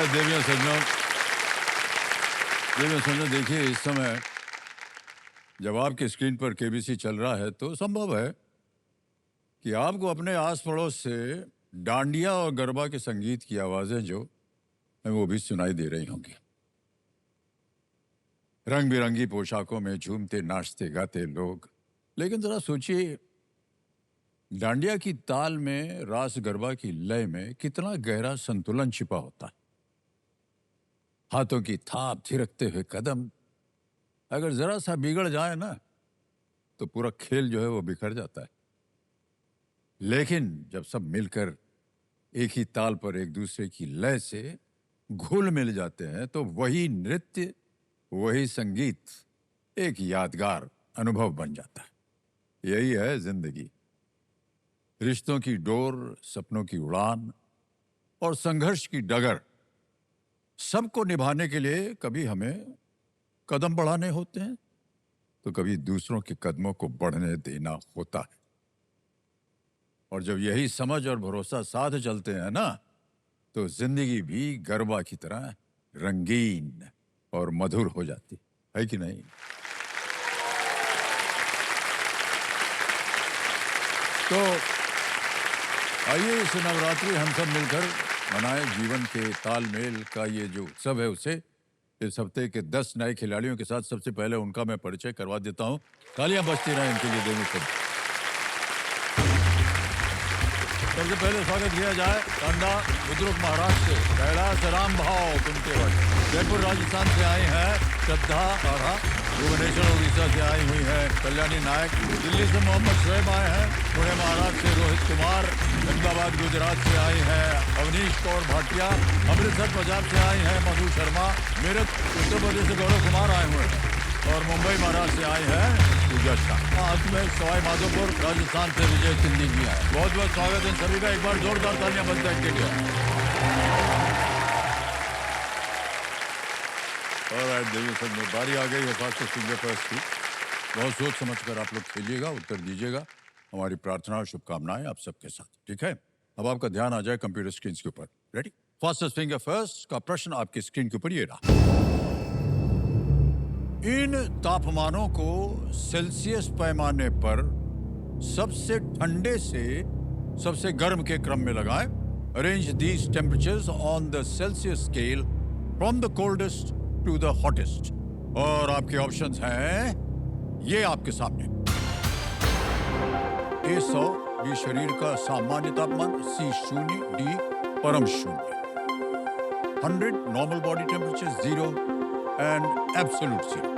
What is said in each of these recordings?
देवियों सज्जनों, देखिए इस समय जब आपकी स्क्रीन पर केबीसी चल रहा है तो संभव है कि आपको अपने आस पड़ोस से डांडिया और गरबा के संगीत की आवाजें जो है वो भी सुनाई दे रही होंगी। रंग बिरंगी पोशाकों में झूमते नाचते गाते लोग। लेकिन जरा सोचिए, डांडिया की ताल में, रास गरबा की लय में कितना गहरा संतुलन छिपा होता है। हाथों की थाप, थिरकते हुए कदम अगर जरा सा बिगड़ जाए ना तो पूरा खेल जो है वो बिखर जाता है। लेकिन जब सब मिलकर एक ही ताल पर एक दूसरे की लय से घुल मिल जाते हैं तो वही नृत्य, वही संगीत एक यादगार अनुभव बन जाता है। यही है जिंदगी। रिश्तों की डोर, सपनों की उड़ान और संघर्ष की डगर, सबको निभाने के लिए कभी हमें कदम बढ़ाने होते हैं तो कभी दूसरों के कदमों को बढ़ने देना होता है। और जब यही समझ और भरोसा साथ चलते हैं ना तो जिंदगी भी गरबा की तरह रंगीन और मधुर हो जाती है कि नहीं? तो आइए इस नवरात्रि हम सब मिलकर मनाएं जीवन के तालमेल का ये जो उत्सव है उसे। इस हफ्ते के 10 नए खिलाड़ियों के साथ सबसे पहले उनका मैं परिचय करवा देता हूं। तालियां बजती रहें इनके लिए देने सब। सबसे पहले स्वागत किया जाए टांडा बुजुर्ग महाराष्ट्र से कैलाश राम भाव कुंटेवट। जयपुर राजस्थान से आई हैं श्रद्धा आरा। भुवनेश्वर उड़ीसा से आई हुई है कल्याणी नायक। दिल्ली से मोहम्मद शोएब आए हैं। पुणे महाराष्ट्र से रोहित कुमार। अहमदाबाद गुजरात से आई है अवनीश कौर भाटिया। अमृतसर पंजाब से आई है मधु शर्मा। मेरठ उत्तर प्रदेश से गौरव कुमार आए हुए हैं और मुंबई महाराष्ट्र से आई है पूजा शाह। अंत में सवाई माधोपुर राजस्थान से विजय सिंधी भी आए। बहुत बहुत स्वागत है सभी का। एक बार जोरदार तालियां बजते हैं के लिए। और देवी सब में बारी आ गई है फास्टेस्ट फिंगर फर्स्ट की। बहुत सोच समझ कर आप लोग खेलिएगा, उत्तर दीजिएगा। हमारी प्रार्थना और शुभकामनाएं आप सबके साथ, ठीक है? अब आपका ध्यान आ जाए कंप्यूटर स्क्रीन के ऊपर। रेडी? फास्टेस्ट फिंगर फर्स्ट का प्रश्न आपकी स्क्रीन के ऊपर ये रहा। इन तापमानों को सेल्सियस पैमाने पर सबसे ठंडे से सबसे गर्म के क्रम में लगाएं। Arrange these temperatures on the Celsius scale from the coldest to the hottest. और आपके ऑप्शंस हैं ये आपके सामने। ए 100 बी शरीर का सामान्य तापमान, सी 0 डी परम शून्य। 100 normal body temperature, 0 and absolute 0।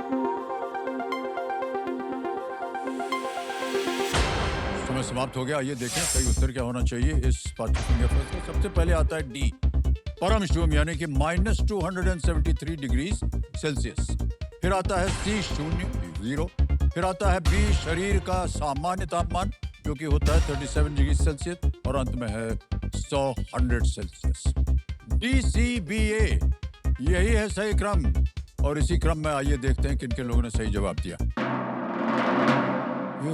समय समाप्त हो गया। ये देखें सही उत्तर क्या होना चाहिए इस पाठ्यक्रम का। सबसे पहले आता है डी परम शून्य यानी कि -273 डिग्रीज सेल्सियस। फिर आता है सी 0 फिर आता है बी शरीर का सामान्य तापमान जो कि होता है 37 डिग्री सेल्सियस और अंत में है 100 सेल्सियस। डी सी बी ए यही है सही क्रम। और इसी क्रम में आइए देखते हैं किन किन लोगों ने सही जवाब दिया।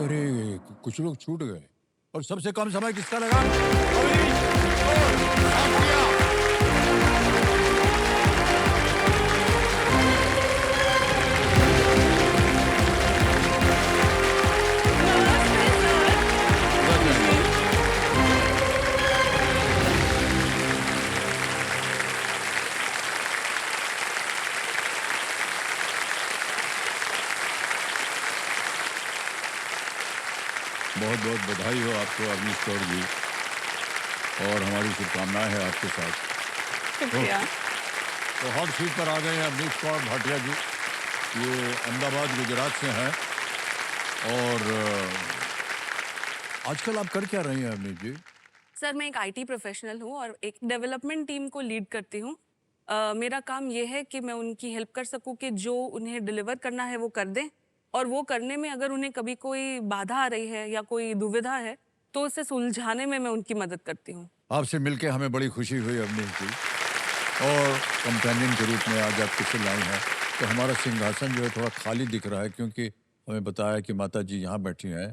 अरे कुछ लोग छूट गए। और सबसे कम समय किसका लगा? बहुत बहुत बधाई हो आपको अवनीश कौर जी और हमारी शुभकामनाएं हैं आपके साथ। तो हॉट सीट पर आ गए हैं अवनीश कौर भाटिया जी। ये अहमदाबाद गुजरात से हैं। और आजकल आप कर क्या रही हैं अवनीश जी? सर मैं एक आईटी प्रोफेशनल हूँ और एक डेवलपमेंट टीम को लीड करती हूँ। मेरा काम ये है कि मैं उनकी हेल्प कर सकूँ कि जो उन्हें डिलीवर करना है वो कर दें, और वो करने में अगर उन्हें कभी कोई बाधा आ रही है या कोई दुविधा है तो उसे सुलझाने में मैं उनकी मदद करती हूँ। आपसे मिलके हमें बड़ी खुशी हुई अवनीश जी। और कंपेनियन के रूप में आज आप किसे लाई हैं तो हमारा सिंहासन जो है थोड़ा खाली दिख रहा है क्योंकि हमें बताया कि माता जी यहाँ बैठी हैं।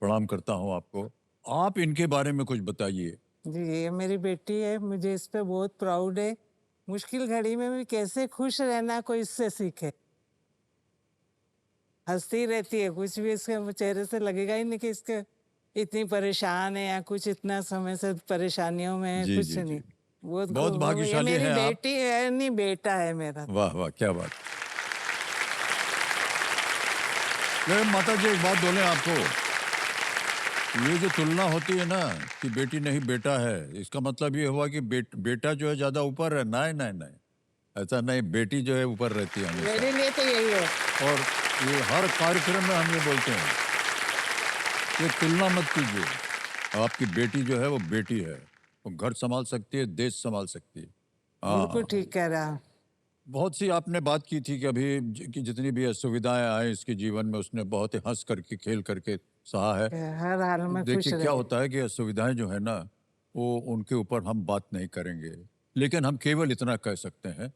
प्रणाम करता हूँ आपको। आप इनके बारे में कुछ बताइए। जी, ये मेरी बेटी है। मुझे इस पे बहुत प्राउड है मुश्किल घड़ी में भी कैसे खुश रहना कोई इससे सीखे। हंसती रहती है, कुछ भी इसके चेहरे से लगेगा ही नहीं कि इसके इतनी परेशान है या कुछ इतना समय से परेशानियों में है, जी, कुछ जी, जी। नहीं। बहुत बहुत ये भाग्यशाली मेरी हैं आप। बेटी है, नहीं बेटा है मेरा। वाह वाह, क्या बात। लेकिन माता जी एक बात बोले आपको, ये जो तुलना होती है ना कि बेटी नहीं बेटा है, इसका मतलब ये हुआ कि बेटा जो है ज्यादा ऊपर है। नहीं नहीं नहीं, ऐसा नहीं, बेटी जो है ऊपर रहती है हमेशा। मेरे लिए तो यही है। और ये हर कार्यक्रम में हम ये बोलते हैं, ये तुलना मत कीजिए। आपकी बेटी जो है वो बेटी है, वो घर संभाल सकती है, देश संभाल सकती है। बिल्कुल हाँ, ठीक कह रहा। बहुत सी आपने बात की थी कि अभी कि जितनी भी असुविधाएं आई इसके जीवन में, उसने बहुत ही हंस करके खेल करके सहा है। हर हाल में खुश देखिए क्या रहे। होता है कि असुविधाएं जो है ना, वो उनके ऊपर हम बात नहीं करेंगे, लेकिन हम केवल इतना कह सकते हैं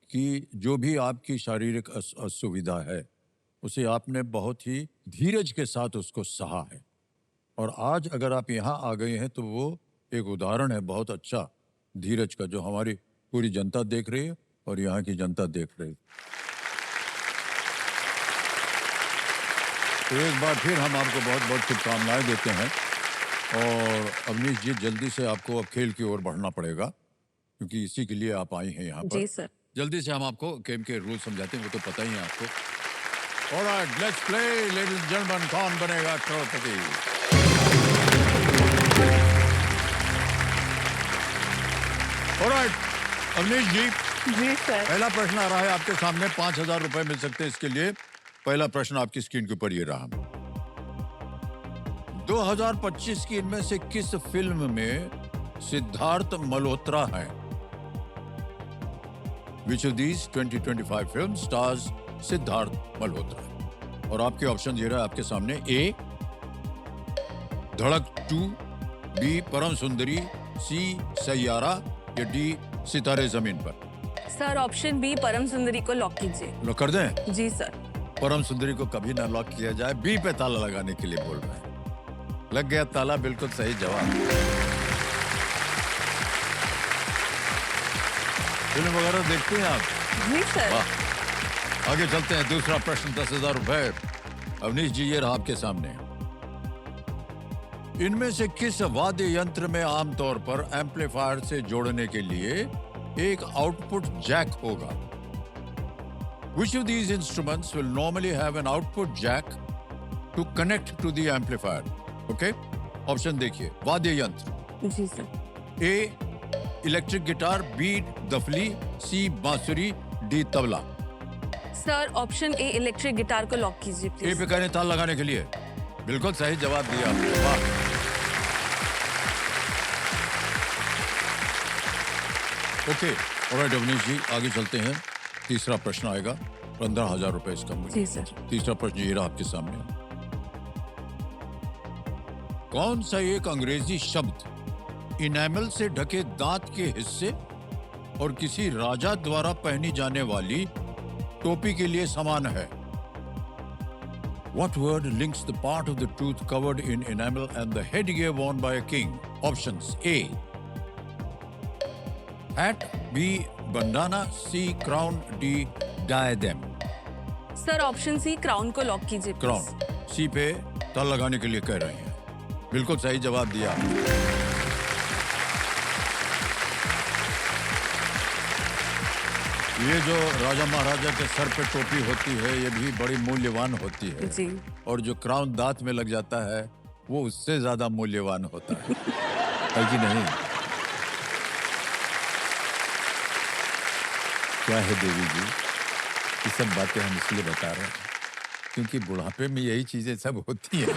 कि जो भी आपकी शारीरिक असुविधा है, उसे आपने बहुत ही धीरज के साथ उसको सहा है। और आज अगर आप यहाँ आ गए हैं तो वो एक उदाहरण है बहुत अच्छा धीरज का, जो हमारी पूरी जनता देख रही है और यहाँ की जनता देख रही है। तो एक बार फिर हम आपको बहुत बहुत शुभकामनाएं देते हैं। और अवनीश जी, जल्दी से आपको अब खेल की ओर बढ़ना पड़ेगा, क्योंकि इसी के लिए आप आई हैं यहाँ पर। जी सर। जल्दी से हम आपको गेम के रूल समझाते हैं, वो तो पता ही है आपको। Alright, let's play ladies and gentleman, कौन बनेगा करोड़पति। ऑलराइट अवनीश जी, जी सर। पहला प्रश्न आ रहा है आपके सामने। 5,000 रुपए मिल सकते हैं इसके लिए। पहला प्रश्न आपकी स्क्रीन के ऊपर ये रहा। 2025 की इनमें से किस फिल्म में सिद्धार्थ मल्होत्रा है? Which of these 2025 film stars Siddharth Malhotra? और आपके ऑप्शन ये रहा आपके सामने। ए धड़क 2, बी परम सुंदरी, सी सैयारा, या डी सितारे जमीन पर। सर ऑप्शन बी परम सुंदरी को लॉक कीजिए। लॉक कर दें? जी सर। परम सुंदरी को कभी ना लॉक किया जाए, बी पे ताला लगाने के लिए बोल रहे हैं। लग गया ताला, बिल्कुल सही जवाब। फिल्म वगैरह देखते हैं आप? जी सर। वाह। आगे चलते हैं, दूसरा प्रश्न 10,000 रुपए। अवनीश जी, ये रहा आपके सामने। इनमें से किस वाद्य यंत्र में आमतौर पर एम्पलीफायर से जोड़ने के लिए एक आउटपुट जैक होगा? Which of these instruments will normally have an output jack to connect to the amplifier? Okay? Option देखिए, वाद्य यंत्र। जी sir. A electric guitar, B दफली, सी बांसुरी, डी तबला। Sir option A electric guitar को lock कीजिए ए प्लीज। पे कहने ताल लगाने के लिए। बिल्कुल सही जवाब दिया आपने, वाह। ओके, ऑलराइट अवनीश जी, आगे चलते हैं। तीसरा प्रश्न आएगा, 15,000 रुपए इसका मूल्य। जी सर। तीसरा प्रश्न ये रहा आपके सामने। कौन सा एक अंग्रेजी शब्द इनेमल से ढके दांत के हिस्से और किसी राजा द्वारा पहनी जाने वाली टोपी के लिए समान है? What word links the part of the tooth covered in enamel and the headgear worn by a king? Options: A hat, B bandana, C crown, D diadem. Sir option C crown को lock कीजिए crown, please. C पे ताल लगाने के लिए कह रहे हैं। बिल्कुल सही जवाब दिया आपने। ये जो राजा महाराजा के सर पे टोपी होती है, ये भी बड़ी मूल्यवान होती है। जी। और जो क्राउन दांत में लग जाता है, वो उससे ज्यादा मूल्यवान होता है कि नहीं? क्या है देवी जी, ये सब बातें हम इसलिए बता रहे हैं क्योंकि बुढ़ापे में यही चीजें सब होती हैं।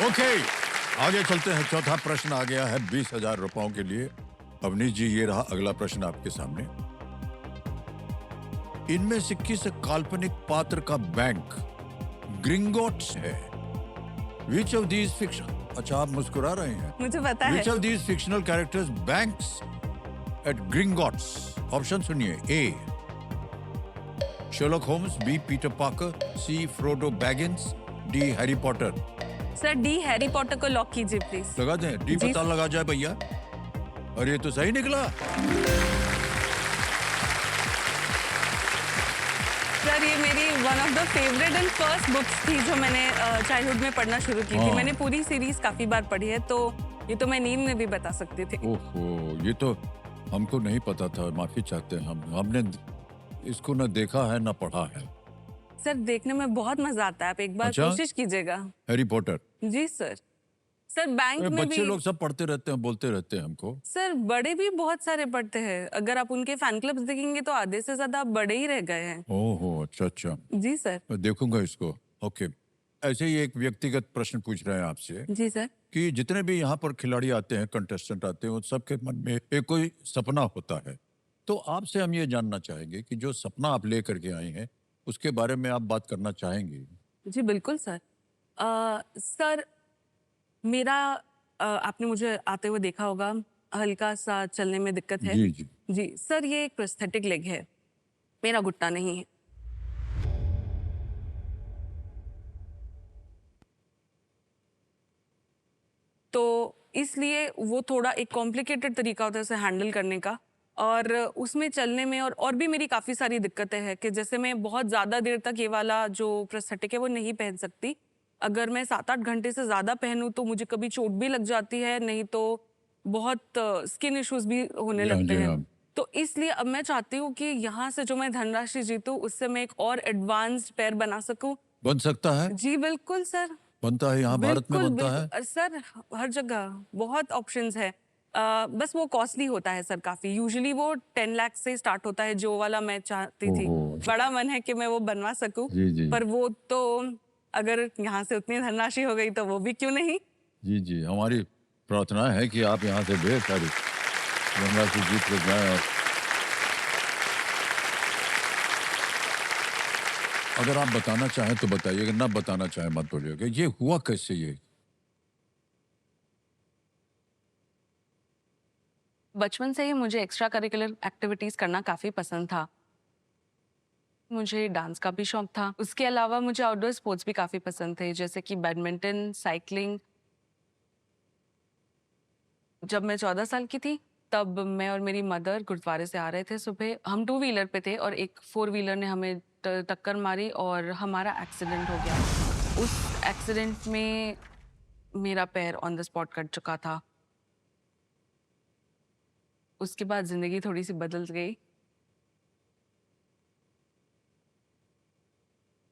ओके, आगे चलते हैं। चौथा प्रश्न आ गया है 20,000 रुपयों के लिए। अवनीश जी, ये रहा अगला प्रश्न आपके सामने। इनमें से किस काल्पनिक पात्र का बैंक ग्रिंगोट्स है? Which of these fiction? अच्छा, आप मुस्कुरा रहे हैं। मुझे पता है। Which of these fictional characters banks at Gringotts? Option सुनिए। ए Sherlock Holmes, B Peter Parker, C Frodo Baggins, D Harry Potter. Sir D Harry Potter को लॉक कीजिए प्लीज। लगा दें, डी जी। पता लगा जाए भैया। और ये तो सही निकला। सर ये मेरी one of the favourite and first books थी जो मैंने चाइल्डहुड में पढ़ना शुरू की थी। हाँ। मैंने पूरी सीरीज काफी बार पढ़ी है, तो ये तो मैं नींद में भी बता सकती थी। ओहो, ये तो हमको नहीं पता था, माफी चाहते हैं हम। हमने इसको ना देखा है ना पढ़ा है। सर देखने में बहुत मजा आता है, आप एक बार अच्छा? कोशिश कीजिएगा। Harry Potter. जी सर। सर बैंक अरे में बच्चे भी लोग सब पढ़ते रहते हैं, बोलते रहते हैं हमको। सर बड़े भी बहुत सारे पढ़ते हैं। अगर आप उनके फैन क्लब्स देखेंगे तो आधे से ज्यादा आप बड़े ही रह गए हैं। ओहो, अच्छा अच्छा, जी सर। मैं देखूंगा इसको। ओके। ऐसे ही एक व्यक्तिगत प्रश्न पूछ रहे हैं आपसे जी सर। कि जितने भी यहाँ पर खिलाड़ी आते हैं, कंटेस्टेंट आते हैं, उन सबके मन में एक कोई सपना होता है। तो आपसे हम ये जानना चाहेंगे कि जो सपना आप लेकर के आई हैं, उसके बारे में आप बात करना चाहेंगे? जी बिल्कुल सर। सर मेरा आपने मुझे आते हुए देखा होगा, हल्का सा चलने में दिक्कत है। जी जी। जी सर, ये एक प्रोस्थेटिक लेग है, मेरा घुटना नहीं है। तो इसलिए वो थोड़ा एक कॉम्प्लिकेटेड तरीका होता है उसे हैंडल करने का, और उसमें चलने में और भी मेरी काफ़ी सारी दिक्कतें हैं कि जैसे मैं बहुत ज़्यादा देर तक ये वाला जो प्रोस्थेटिक है वो नहीं पहन सकती। अगर मैं 7-8 घंटे से ज़्यादा पहनूं तो मुझे कभी चोट भी लग जाती है, नहीं तो बहुत स्किन इश्यूज भी होने जी हाँ, लगते जी हैं। हाँ। तो इसलिए अब मैं चाहती हूँ कि यहाँ से जो मैं धनराशि जीतूँ उससे मैं एक और एडवांस्ड पैर बना सकूँ। बन सकता है? जी बिल्कुल सर। बनता है, यहाँ भारत में बिल्कुल, बनता बिल्कुल। है? सर हर जगह बहुत ऑप्शंस है। बस वो कॉस्टली होता है सर काफ़ी। यूजुअली वो 10 लाख से स्टार्ट होता है, जो वाला मैं चाहती थी। ओहो। बड़ा मन है कि मैं वो बनवा सकूँ, जी जी। पर वो तो अगर यहाँ से उतनी धनराशि हो गई तो वो भी क्यों नहीं? जी जी, हमारी प्रार्थना है कि आप यहाँ से ढेर सारी धनराशि जीत के जाएं। और अगर आप बताना चाहें तो बताइए, अगर ना बताना चाहें मत बोलिएगा। ये हुआ कैसे ये? बचपन से ही मुझे एक्स्ट्रा करिकुलर एक्टिविटीज़ करना काफ़ी पसंद था। मुझे डांस का भी शौक था। उसके अलावा मुझे आउटडोर स्पोर्ट्स भी काफ़ी पसंद थे, जैसे कि बैडमिंटन, साइक्लिंग। जब मैं 14 साल की थी, तब मैं और मेरी मदर गुरुद्वारे से आ रहे थे सुबह। हम 2 व्हीलर पे थे और एक 4 व्हीलर ने हमें टक्कर मारी और हमारा एक्सीडेंट हो गया। उस एक्सीडेंट में मेरा पैर ऑन द स्पॉट कट चुका था। उसके बाद ज़िंदगी थोड़ी-सी बदल गई।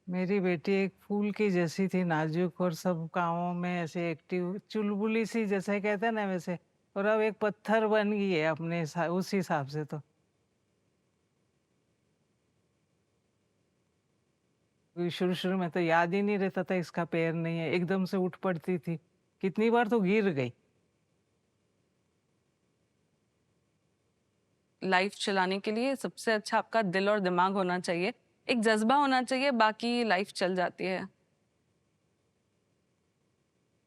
मेरी बेटी एक फूल की जैसी थी, नाजुक और सब कामों में ऐसे एक्टिव, चुलबुली सी जैसे कहते हैं ना वैसे। और अब एक पत्थर बन गई है अपने उस हिसाब से तो। शुरू शुरू में तो याद ही नहीं रहता था इसका पैर नहीं है, एकदम से उठ पड़ती थी। कितनी बार तो गिर गई। लाइफ चलाने के लिए सबसे अच्छा आपका दिल और दिमाग होना चाहिए, एक जज़्बा होना चाहिए, बाकी लाइफ चल जाती है।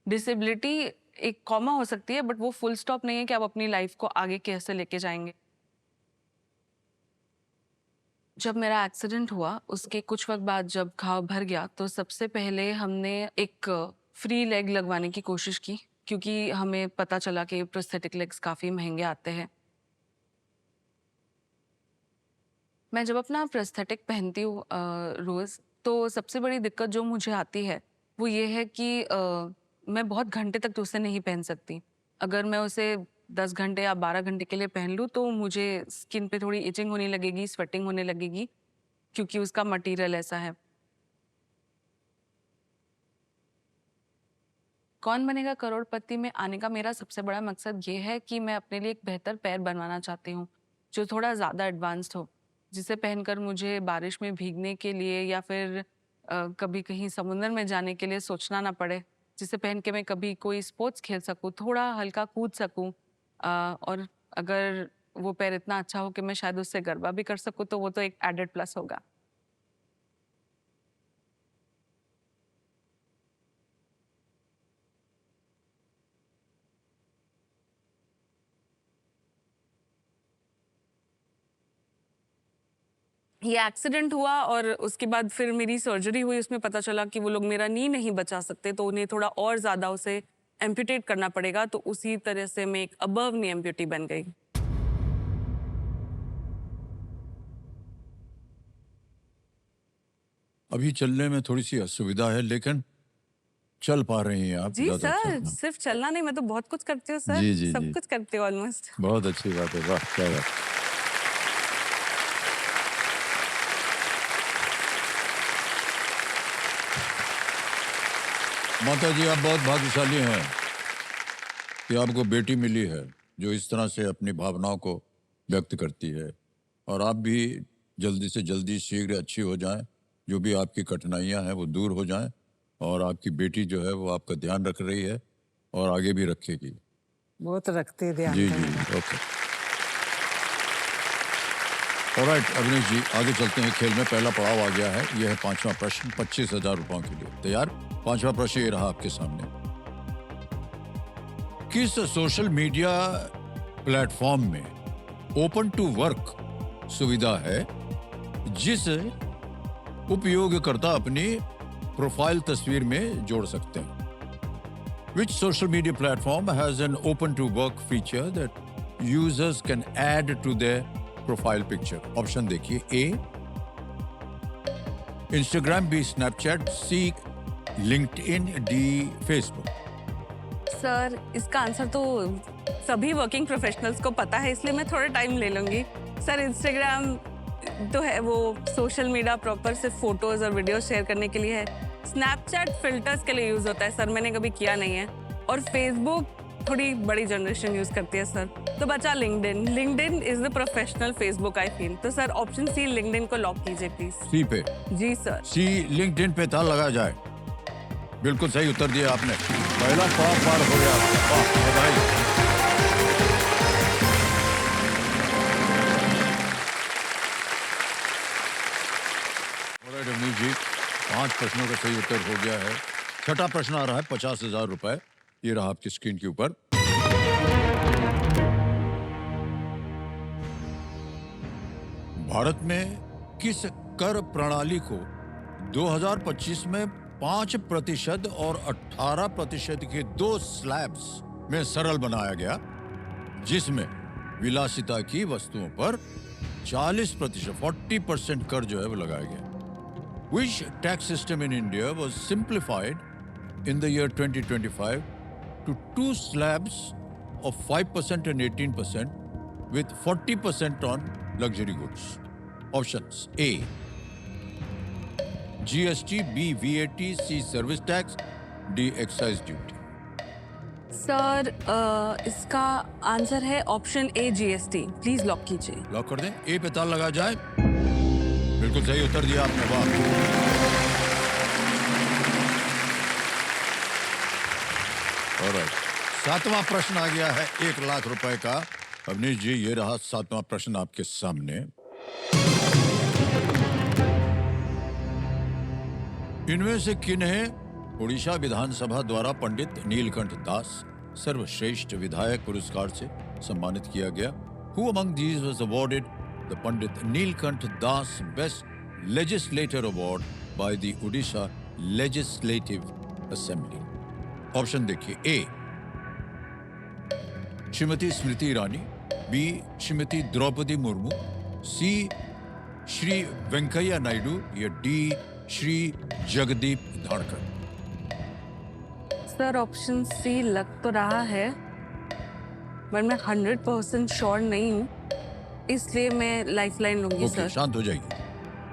डिसेबिलिटी एक कॉमा हो सकती है, बट वो फुल स्टॉप नहीं है कि आप अपनी लाइफ को आगे कैसे लेके जाएँगे। जब मेरा एक्सीडेंट हुआ, उसके कुछ वक़्त बाद जब घाव भर गया, तो सबसे पहले हमने एक फ्री लेग लगवाने की कोशिश की, क्योंकि हमें पता चला कि प्रोस्थेटिक लेग्स काफ़ी महँगे आते हैं। मैं जब अपना प्रोस्थेटिक पहनती हूँ रोज़, तो सबसे बड़ी दिक्कत जो मुझे आती है, वो ये है कि मैं बहुत घंटे तक तो उसे नहीं पहन सकती। अगर मैं उसे 10 घंटे या 12 घंटे के लिए पहन लूँ, तो मुझे स्किन पे थोड़ी इचिंग होने लगेगी, स्वेटिंग होने लगेगी, क्योंकि उसका मटीरियल ऐसा है। कौन बनेगा करोड़पति में आने का मेरा सबसे बड़ा मकसद ये है कि मैं अपने लिए एक बेहतर पैर बनवाना चाहती हूँ, जो थोड़ा ज़्यादा एडवांस्ड हो, जिसे पहनकर मुझे बारिश में भीगने के लिए या फिर कभी कहीं समुद्र में जाने के लिए सोचना ना पड़े, जिसे पहन के मैं कभी कोई स्पोर्ट्स खेल सकूँ, थोड़ा हल्का कूद सकूँ, और अगर वो पैर इतना अच्छा हो कि मैं शायद उससे गरबा भी कर सकूँ, तो वो तो एक एडेड प्लस होगा। ये एक्सीडेंट हुआ और उसके बाद फिर मेरी सर्जरी हुई, उसमें पता चला कि वो लोग मेरा नी नहीं बचा सकते, तो उन्हें थोड़ा और ज़्यादा उसे एम्प्यूटेट करना पड़ेगा, तो उसी तरह से मैं एक अबव नी एम्प्यूटी बन गई। अभी चलने में थोड़ी सी असुविधा है, लेकिन चल पा रही हैं आप जी ज़्यादा सर, अच्छा। सिर्फ चलना नहीं, मैं तो बहुत कुछ करती हूँ सर, जी, जी, सब जी। कुछ करती हूँ ऑलमोस्ट। बहुत अच्छी बात है, वाह क्या बात। माता जी, आप बहुत भाग्यशाली हैं कि आपको बेटी मिली है जो इस तरह से अपनी भावनाओं को व्यक्त करती है, और आप भी जल्दी से जल्दी शीघ्र अच्छी हो जाएं, जो भी आपकी कठिनाइयां हैं वो दूर हो जाएं, और आपकी बेटी जो है वो आपका ध्यान रख रही है और आगे भी रखेगी। बहुत रखते ध्यान जी तो जी मेरा। ओके। ऑलराइट अवनीश जी, आगे चलते हैं। खेल में पहला पड़ाव आ गया है, यह है 5वां प्रश्न 25,000 रुपयों के लिए। तैयार? 5वां प्रश्न ये रहा आपके सामने। किस सोशल मीडिया प्लेटफॉर्म में ओपन टू वर्क सुविधा है जिस उपयोगकर्ता अपनी प्रोफाइल तस्वीर में जोड़ सकते हैं? Which social media platform has an open to work feature that users can add to their profile picture? Option देखिए। ए इंस्टाग्राम, बी स्नैपचैट, सी लिंक्डइन, डी फेसबुक। सर, इसका आंसर तो सभी वर्किंग प्रोफेशनल्स को पता है, इसलिए मैं थोड़ा टाइम ले लूंगी। सर, इंस्टाग्राम तो है वो सोशल मीडिया प्रॉपर सिर्फ फोटोज और वीडियो शेयर करने के लिए है। स्नैपचैट फिल्टर्स के लिए यूज होता है सर, मैंने कभी किया नहीं है। और फेसबुक थोड़ी बड़ी जनरेशन यूज करती है सर। तो बचा LinkedIn. LinkedIn is the professional Facebook I feel. तो सर ऑप्शन सी लिंक्डइन को लॉक कीजिए प्लीज। सी पे? जी सर। सी लिंक्डइन पे ताला लगा जाए। बिल्कुल सही उत्तर दिया आपने। पहला पड़ाव पार हो गया। वाह, बधाई। ऑलराइट अवनीश जी, 5 प्रश्नों का सही उत्तर हो गया है। छठा प्रश्न आ रहा है 50,000 रुपए। ये रहा आपकी स्क्रीन के ऊपर। भारत में किस कर प्रणाली को 2025 में 5% और 18% के 2 स्लैब्स में सरल बनाया गया, जिसमें विलासिता की वस्तुओं पर 40% कर जो है वो लगाया गया? Which tax system in India was simplified in the year 2025 to 2 slabs of 5% and 18% with 40% on luxury goods? Options: A GST, B VAT, C service tax, D excise duty. Sir इसका आंसर है option A GST. Please lock कीजिए। Lock कर दें? ए पे ताला लगा जाए। बिल्कुल सही उत्तर दिया आपने, वाह। ऑलराइट, 7वां प्रश्न आ गया है 1 लाख रुपए का। अवनीश जी, ये रहा 7वां प्रश्न आपके सामने। इनमें से किन्हें उड़ीसा विधानसभा द्वारा पंडित नीलकंठ दास सर्वश्रेष्ठ विधायक पुरस्कार से सम्मानित किया गया? Who among these was awarded the Pandit Neelkanth Das Best Legislator Award by the Odisha Legislative Assembly? Option देखिए। A Shrimati Smriti Irani, B Shrimati Draupadi Murmu, C Shri Venkaiah Naidu, या D Shri Jagdeep Dhankhar. Sir option C लग तो रहा है, पर मैं 100% श्योर नहीं हूँ, इसलिए मैं लाइफलाइन लूंगी ओके, सर। शांत हो जाइए।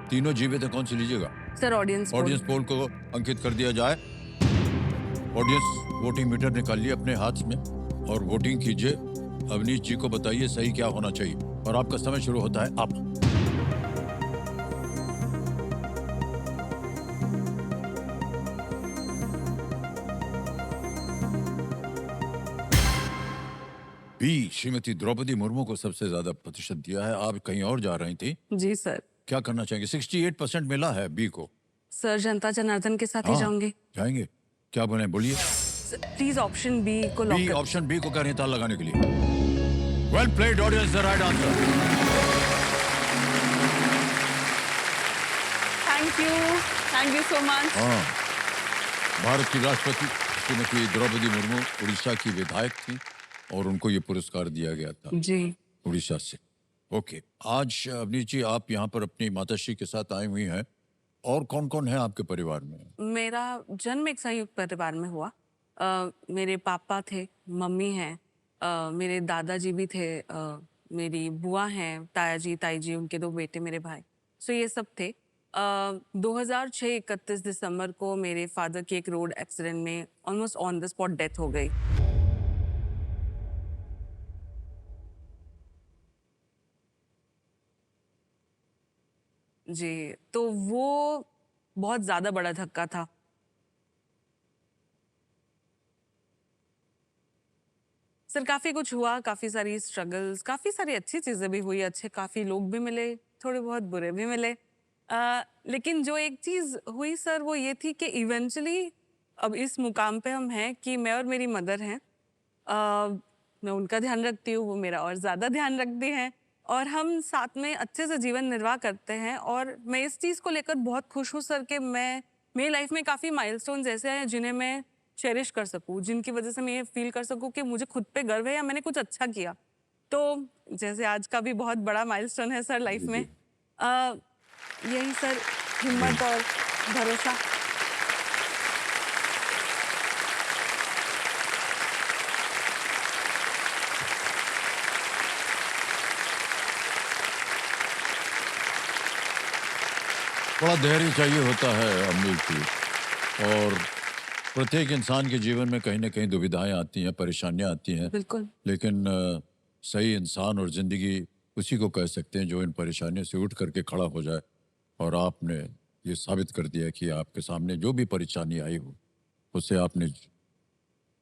तीनों जीवित है, कौन सी लीजिएगा? सर ऑडियंस ऑडियंस पोल को अंकित कर दिया जाए। ऑडियंस वोटिंग मीटर निकालिए अपने हाथ में और वोटिंग कीजिए। अवनीश जी को बताइए सही क्या होना चाहिए, और आपका समय शुरू होता है अब। बी श्रीमती द्रौपदी मुर्मू को सबसे ज्यादा प्रतिशत दिया है। आप कहीं और जा रही थी, जी सर। क्या करना चाहेंगे? 68% मिला है बी को। सर जनता जनार्दन के साथ ही हाँ, जाऊंगी। जाएंगे? क्या बने, बोलिए। प्लीज ऑप्शन बी को लॉक बी, कर। ऑप्शन बी को कह रहे हैं ताला लगाने के लिए। Well played audience, the right answer. Thank you so much. हाँ, भारत की राष्ट्रपति श्रीमती द्रौपदी मुर्मू उड़ीसा की विधायक थी और उनको ये पुरस्कार दिया गया था जी। उड़ीसा से। ओके, आज अवनीश जी आप यहाँ पर अपनी माताश्री के साथ आई हुई हैं। और कौन कौन है आपके परिवार में? मेरा जन्म एक संयुक्त परिवार में हुआ। मेरे पापा थे, मम्मी हैं, मेरे दादाजी भी थे, मेरी बुआ हैं, ताया जी, ताई जी, उनके 2 बेटे, मेरे भाई। सो ये सब थे। 2006 31 दिसंबर को मेरे फादर की एक रोड एक्सीडेंट में almost on the spot death हो गई। जी, तो वो बहुत ज़्यादा बड़ा धक्का था। सर काफ़ी कुछ हुआ, काफ़ी सारी स्ट्रगल्स, काफ़ी सारी अच्छी चीज़ें भी हुई, अच्छे काफ़ी लोग भी मिले, थोड़े बहुत बुरे भी मिले। लेकिन जो एक चीज़ हुई सर वो ये थी कि इवेंचुअली अब इस मुकाम पे हम हैं कि मैं और मेरी मदर हैं। मैं उनका ध्यान रखती हूँ, वो मेरा और ज़्यादा ध्यान रखती हैं और हम साथ में अच्छे से जीवन निर्वाह करते हैं और मैं इस चीज़ को लेकर बहुत खुश हूँ सर कि मेरी लाइफ में काफ़ी माइलस्टोन्स ऐसे हैं जिन्हें मैं चेरिश कर सकूँ, जिनकी वजह से मैं ये फील कर सकूँ कि मुझे खुद पे गर्व है या मैंने कुछ अच्छा किया। तो जैसे आज का भी बहुत बड़ा माइलस्टोन है सर लाइफ में। यही सर हिम्मत और भरोसा। बड़ा धैर्य चाहिए होता है अवनीश जी। और प्रत्येक इंसान के जीवन में कहीं ना कहीं दुविधाएं आती हैं, परेशानियां आती हैं। बिल्कुल। लेकिन सही इंसान और जिंदगी उसी को कह सकते हैं जो इन परेशानियों से उठ करके खड़ा हो जाए। और आपने ये साबित कर दिया कि आपके सामने जो भी परेशानी आई हो उससे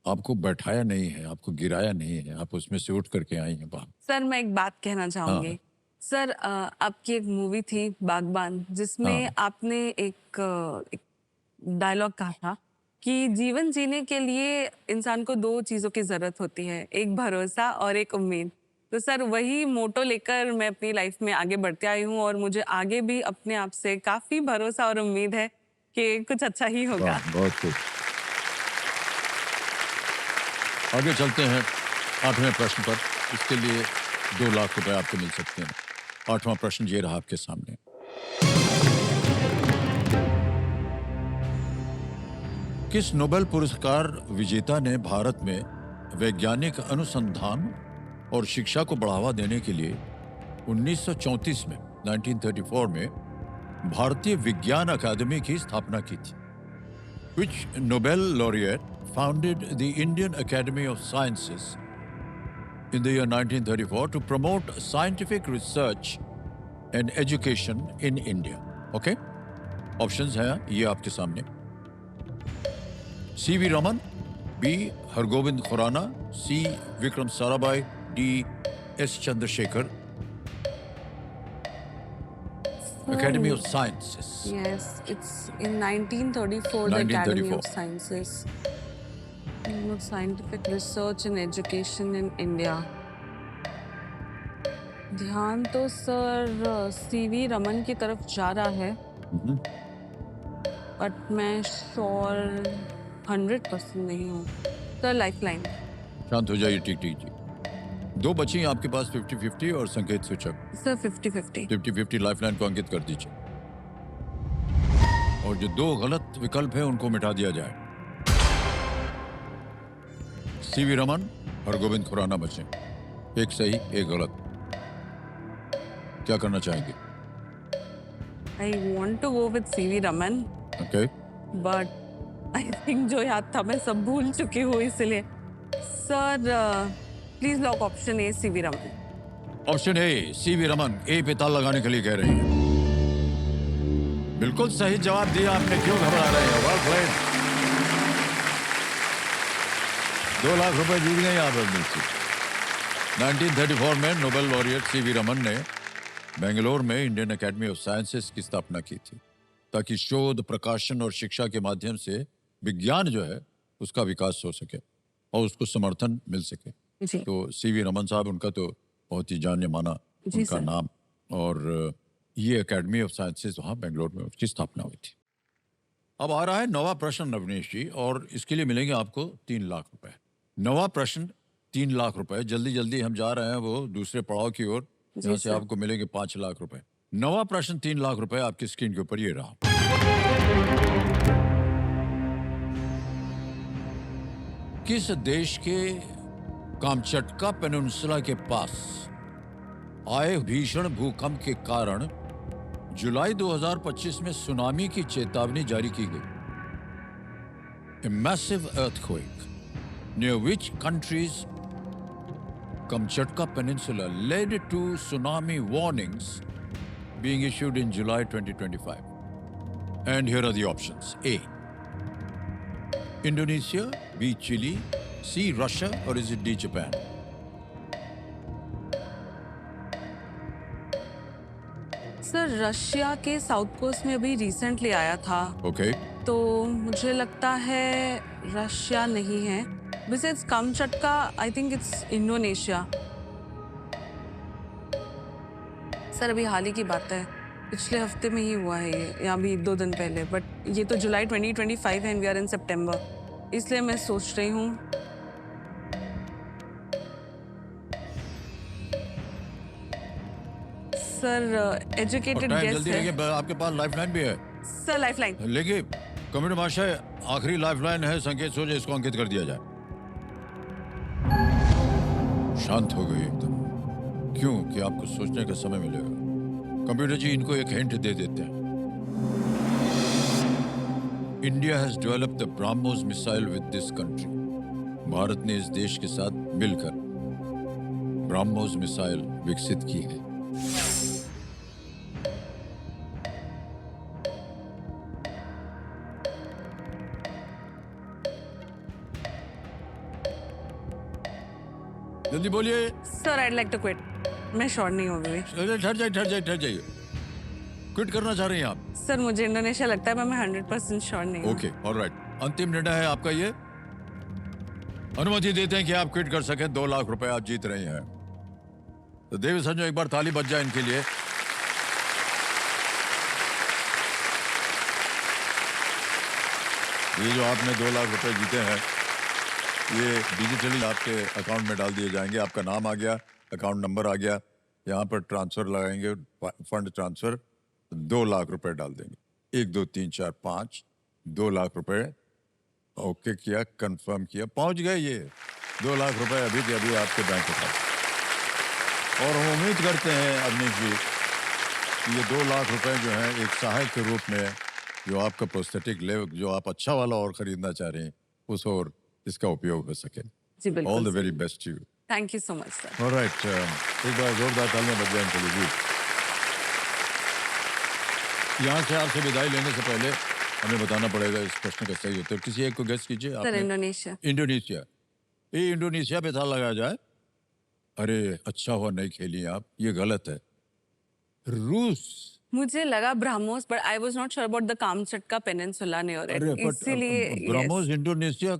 आपको बैठाया नहीं है, आपको गिराया नहीं है, आप उसमें से उठ करके आई हैं बाहर। सर मैं एक बात कहना हाँ चाहूंगी। सर आपकी एक मूवी थी बागबान जिसमें हाँ आपने एक डायलॉग कहा था कि जीवन जीने के लिए इंसान को 2 चीज़ों की ज़रूरत होती है, एक भरोसा और एक उम्मीद। तो सर वही मोटो लेकर मैं अपनी लाइफ में आगे बढ़ते आई हूँ और मुझे आगे भी अपने आप से काफ़ी भरोसा और उम्मीद है कि कुछ अच्छा ही होगा। वाह, बहुत खूब। आगे चलते हैं 8वें प्रश्न पर। इसके लिए 2 लाख रुपए आपको मिल सकते हैं। 8वां प्रश्न ये रहा आपके सामने। किस नोबेल पुरस्कार विजेता ने भारत में वैज्ञानिक अनुसंधान और शिक्षा को बढ़ावा देने के लिए 1934 में 1934 में भारतीय विज्ञान अकादमी की स्थापना की थी? Which Nobel laureate founded the Indian Academy of Sciences in the year 1934 to promote scientific research and education in India? Okay? Options हैं ये आपके सामने। C V Raman, B Hargobind Khorana, C Vikram Sarabhai, D S Chandrasekhar. Academy of Sciences. Yes, it's in 1934 the Academy of 1934. Sciences. Scientific research and education in India. ध्यान तो sir CV Raman की तरफ जा रहा है बट मैं श्योर 100% नहीं हूँ। Sir lifeline. शांत हो जाइए, ठीक ठीक जी। 2 बची हैं आपके पास 50-50 और संकेत सूचक। सर 50-50। 50-50 लाइफलाइन को अंकित कर दीजिए और जो 2 गलत विकल्प हैं उनको मिटा दिया जाए। सीवी रमन और गोविंद खुराना बचे, एक सही एक गलत। क्या करना चाहेंगे? I want to go with CV Raman okay, but I think जो याद था मैं सब भूल चुकी हूँ इसलिए sir please lock option A CV Raman. Option A CV Raman A पे ताल लगाने के लिए कह रही हैं। बिल्कुल सही जवाब दिया आपने, क्यों घबरा रहे हैं? Well played. 2 लाख रुपए जीत गए आप अवनीश जी। 1934 में नोबेल लॉरिएट सीवी रमन ने बेंगलोर में इंडियन एकेडमी ऑफ साइंसेस की स्थापना की थी ताकि शोध, प्रकाशन और शिक्षा के माध्यम से विज्ञान जो है उसका विकास हो सके और उसको समर्थन मिल सके। जी तो सीवी रमन साहब, उनका तो बहुत ही जाने माना जी उनका सर। नाम। और ये एकेडमी ऑफ साइंसेज वहाँ बेंगलोर में उसकी स्थापना हुई थी। अब आ रहा है नवा प्रश्न नवनीश जी, और इसके लिए मिलेंगे आपको 3 लाख रुपए। नवा प्रश्न 3 लाख रुपए। जल्दी जल्दी हम जा रहे हैं वो दूसरे पड़ाव की ओर, जी जहाँ से सर। आपको मिलेंगे 5 लाख रुपए। नवा प्रश्न 3 लाख रुपए आपकी स्क्रीन के ऊपर ये रहा। किस देश के कामचटका पेनिनसुला के पास आए भीषण भूकंप के कारण जुलाई 2025 में सुनामी की चेतावनी जारी की गई? A massive earthquake near which country's Kamchatka Peninsula led to tsunami warnings being issued in July 2025. And here are the options. A. Indonesia, B. Chile, C. Russia, or is it D. Japan? Sir Russia के south coast में अभी recently आया था, Okay. तो मुझे लगता है Russia नहीं है। Besides Kamchatka I think it's Indonesia. Sir अभी हाल ही की बात है, पिछले हफ्ते में ही हुआ है ये, या अभी 2 दिन पहले, बट ये तो जुलाई 2025 है एंड वी आर इन सितंबर, इसलिए मैं सोच रही हूँ सर और एजुकेटेड टाइम गेस जल्दी है। लेके, आपके पास लाइफलाइन भी है। Sir lifeline. लेकिन कमेंट महाशय, आखिरी लाइफलाइन है, संकेत सोचे इसको अंकित कर दिया जाए। शांत हो गई एकदम। क्यों? कि आपको सोचने का समय मिलेगा। कंप्यूटर जी इनको एक हिंट दे देते हैं। India has developed the BrahMos missile with this country. Bharat ने इस देश के साथ मिलकर ब्रह्मोस मिसाइल विकसित की है। जल्दी बोलिए। Sir I like to quit, मैं श्योर नहीं हो गई। अरे ठहर जाइए। क्विट करना चाह रही हैं आप? सर मुझे इंडोनेशिया लगता है, पर मैं 100% श्योर नहीं हूँ। Okay, alright. अंतिम निर्णय है आपका ये। अनुमति देते हैं कि आप क्विट कर सकें। 2 लाख रुपए आप जीत रही हैं। तो देवी संजो, एक बार ताली बज जाए इनके लिए। ये जो आपने 2 लाख रुपए जीते हैं, ये डिजिटली आपके अकाउंट में डाल दिए जाएंगे। आपका नाम आ गया, अकाउंट नंबर आ गया, यहाँ पर ट्रांसफर लगाएंगे, फंड ट्रांसफर, 2 लाख रुपए डाल देंगे। 1 2 3 4 5, 2 लाख रुपए। ओके किया, कंफर्म किया, पहुंच गए ये 2 लाख रुपए अभी के अभी आपके बैंक अकाउंट। और हम उम्मीद करते हैं अवनीश जी कि ये 2 लाख रुपए जो हैं एक सहायक के रूप में, जो आपका प्रोस्थेटिक लेवल जो आप अच्छा वाला और खरीदना चाह रहे हैं, उस और इसका उपयोग हो सके। जी बिल्कुल। All the very best to you. Thank you so much sir. Alright, एक बार जोरदार तालियां बज जाएं चलिए जी। यहाँ से आपसे विदाई लेने से पहले हमें बताना पड़ेगा इस प्रश्न का सही उत्तर। किसी एक को गेस कीजिए। सर आपने इंडोनेशिया। इंडोनेशिया। ये इंडोनेशिया पे था लगाया जाए। अरे अच्छा हुआ नहीं खेली आप, ये गलत है। रूस। मुझे लगा BrahMos, but I was not sure about the Kamchatka peninsula near it, अरे इसीलिए ब्रह्मोस इंडोनेशिया।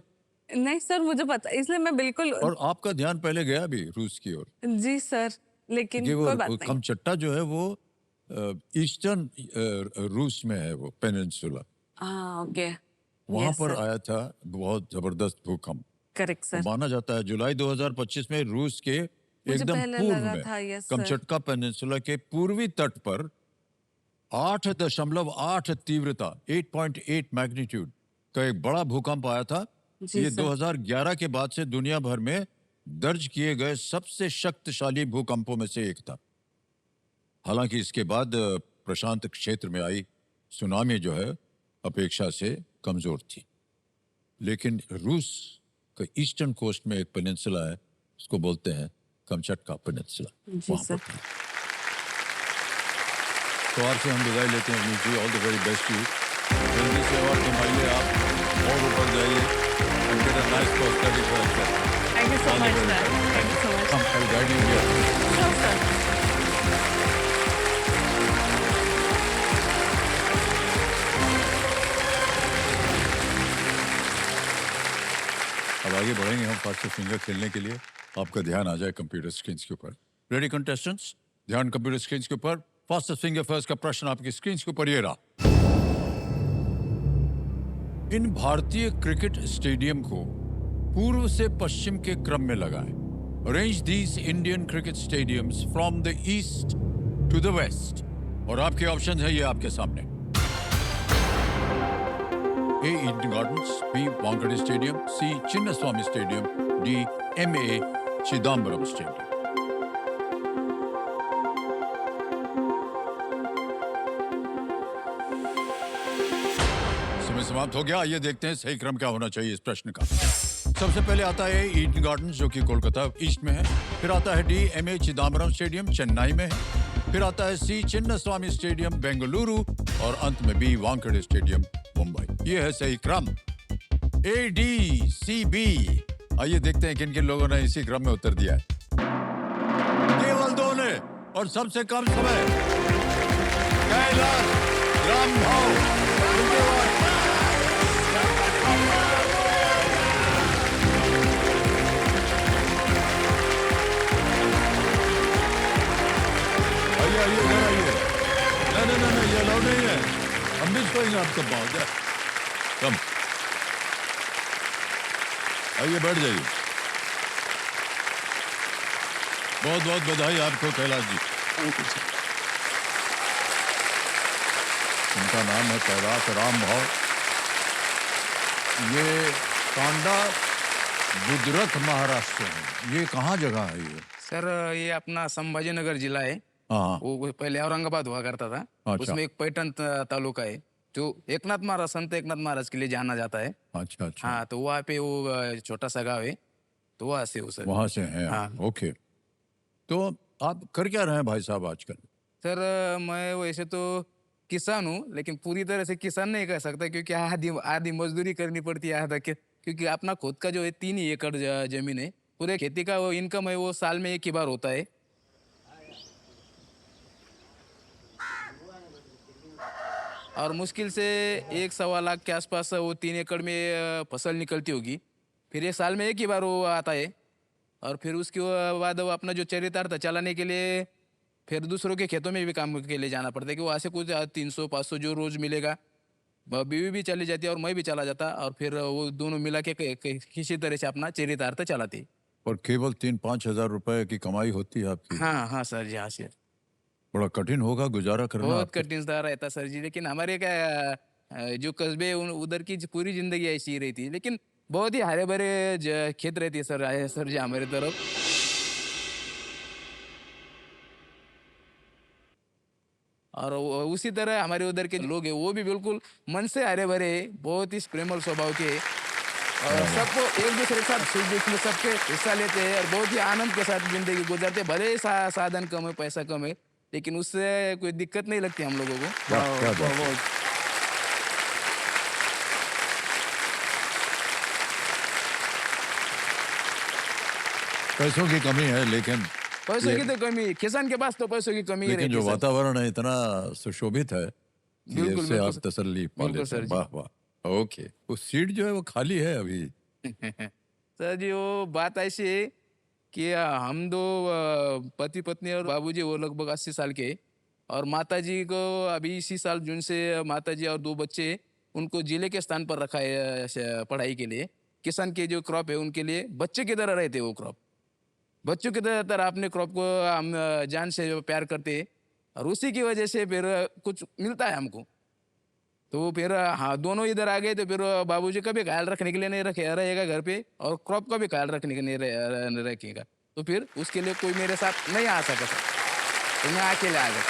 नहीं सर मुझे पता, इसलिए मैं बिल्कुल। और आपका ध्यान पहले गया भी रूस की ओर। जी सर, लेकिन कि वो कोई बात नहीं। कमचट्टा जो है वो ईस्टर्न रूस में है, वो पेनिनसुला। हाँ ओके। वहां Yes, पर sir. आया था बहुत जबरदस्त भूकंप। Correct sir. माना जाता है जुलाई 2025 में रूस के एकदम पहले पूर्व लगा में था, yes, sir. कमचटका पेनिनसुला के पूर्वी तट पर 8.8 तीव्रता 8.8 मैग्नीट्यूड का एक बड़ा भूकंप आया था। जी, ये सर। 2011 के बाद से दुनिया भर में दर्ज किए गए सबसे शक्तिशाली भूकंपों में से एक था। हालांकि इसके बाद प्रशांत क्षेत्र में आई सुनामी जो है अपेक्षा से कमजोर थी, लेकिन रूस का ईस्टर्न कोस्ट में एक पेनिनसुला है, उसको बोलते हैं कमचटका पेनिनसुला। जी वहां सर। पर था। तो आपसे हम विदाई लेते हैं Avneesh ji. All the very best you. जल्दी से और कमाइए आप, और ऊपर जाइए। and get a nice post study for yourself. Thank you so All the much very sir. best. Thank you so much. Come, I'll guide you here. Sure sir. अब आगे बढ़ेंगे हम फास्ट फिंगर खेलने के लिए। आपका ध्यान आ जाए कंप्यूटर स्क्रीन के ऊपर। रेडी कंटेस्टेंट्स, ध्यान कंप्यूटर स्क्रीन के ऊपर। फास्टेस्ट फिंगर फर्स्ट का प्रश्न आपकी स्क्रीन के ऊपर ये रहा। इन भारतीय क्रिकेट स्टेडियम को पूर्व से पश्चिम के क्रम में लगाएं। Arrange these Indian cricket stadiums from the east to the west. और आपके ऑप्शन है ये आपके सामने। A Eden Gardens, B Wankhede stadium, C Chinnaswamy stadium, D MA Chidambaram stadium. समय समाप्त हो गया। आइए देखते हैं सही क्रम क्या होना चाहिए इस प्रश्न का। सबसे पहले आता है ईडन गार्डन्स जो कि कोलकाता ईस्ट में है। फिर आता है D MA Chidambaram stadium Chennai में है। फिर आता है सी चिन्नस्वामी स्टेडियम बेंगलुरु और अंत में बी वानखेड़े स्टेडियम मुंबई। ये है सही क्रम। A D C B. आइए देखते हैं किन किन लोगों ने इसी क्रम में उत्तर दिया है। केवल 2 ने और सबसे कम समय कैलाश रामभाव। आइए इधर आइए। नहीं ये अलाउ नहीं है। हम भी छोड़ेंगे आपको बहुत। कम आइए बैठ जाइए। बहुत बहुत बधाई आपको कैलाश जी। उनका नाम है कैलाश रामभाव। ये कांडा गुजरात महाराष्ट्र है। ये कहाँ जगह है ये? सर ये अपना संभाजीनगर जिला है। हाँ वो पहले औरंगाबाद हुआ करता था। अच्छा। उसमें एक पैठण तालुका है जो एकनाथ महाराज, संत एकनाथ महाराज के लिए जाना जाता है। अच्छा अच्छा। हाँ, तो वहाँ पे वो छोटा सा गाँव है, तो वहाँ से हो सर। वहां से हैं हाँ। आप। ओके। तो आप कर क्या रहे हैं भाई साहब आजकल? सर मैं वैसे तो किसान हूँ, लेकिन पूरी तरह से किसान नहीं कह सकता क्योंकि आधी आधी मजदूरी करनी पड़ती है, आधा क्योंकि अपना खुद का जो है 3 ही एकड़ जमीन है। पूरे खेती का वो इनकम है वो साल में एक ही बार होता है। और मुश्किल से 1-1.25 लाख के आसपास वो 3 एकड़ में फसल निकलती होगी। फिर ये साल में एक ही बार वो आता है। और फिर उसके बाद वो अपना जो चरितार्थ चलाने के लिए फिर दूसरों के खेतों में भी काम के लिए जाना पड़ता है कि वहाँ से कुछ 300-500 जो रोज मिलेगा, बीवी भी चली जाती है और मैं भी चला जाता, और फिर वो दोनों मिला के किसी तरह से अपना चरितार्थ चलाती। और केवल 3-5 हजार रुपए की कमाई होती है आपकी? हाँ हाँ सर जी, हाँ सर। बड़ा कठिन होगा गुजारा करना बहुत आपका। कठिन सा रहता सर जी, लेकिन हमारे क्या जो कस्बे है उधर की पूरी जिंदगी ऐसी ही रहती है, लेकिन बहुत ही हरे भरे खेत रहती है सर जी हमारे तरफ। और उसी तरह हमारे उधर के लोग हैं वो भी बिल्कुल मन से हरे भरे, बहुत ही प्रेमल स्वभाव के, और सबको एक दूसरे के साथ सुख दुख में सबके हिस्सा लेते हैं और बहुत ही आनंद के साथ जिंदगी गुजारते हैं। भले ही साधन कम है, पैसा कम है, लेकिन उससे कोई दिक्कत नहीं लगती हम लोगों को। क्या बात है। बहुत पैसों की कमी है लेकिन पैसों की तो कमी, किसान के पास तो पैसों की कमी ही लेकिन रहती जो है सर। वातावरण है इतना सुशोभित है कि बिल्कुल, इससे बिल्कुल आप सर। तसल्ली पा बिल्कुल लेते हैं। सर जी। वाह वाह। ओके। वो सीट जो है वो खाली है अभी। सर जी वो बात ऐसी है कि हम दो पति पत्नी और बाबूजी वो लगभग 80 साल के हैं, और माताजी को अभी इसी साल जून से माताजी और 2 बच्चे उनको जिले के स्थान पर रखा है पढ़ाई के लिए। किसान के जो क्रॉप है उनके लिए बच्चे की तरह रहते हैं वो क्रॉप। बच्चों की तरह अपने क्रॉप को हम जान से प्यार करते हैं, और उसी की वजह से फिर कुछ मिलता है हमको। तो फिर हाँ, दोनों इधर आ गए तो फिर बाबूजी का भी ख्याल रखने के लिए नहीं रहेगा घर पे, और क्रॉप का भी ख्याल रखने के लिए नहीं रखेगा। तो फिर उसके लिए कोई मेरे साथ नहीं आ सका सर, तो मैं अकेले आ गया।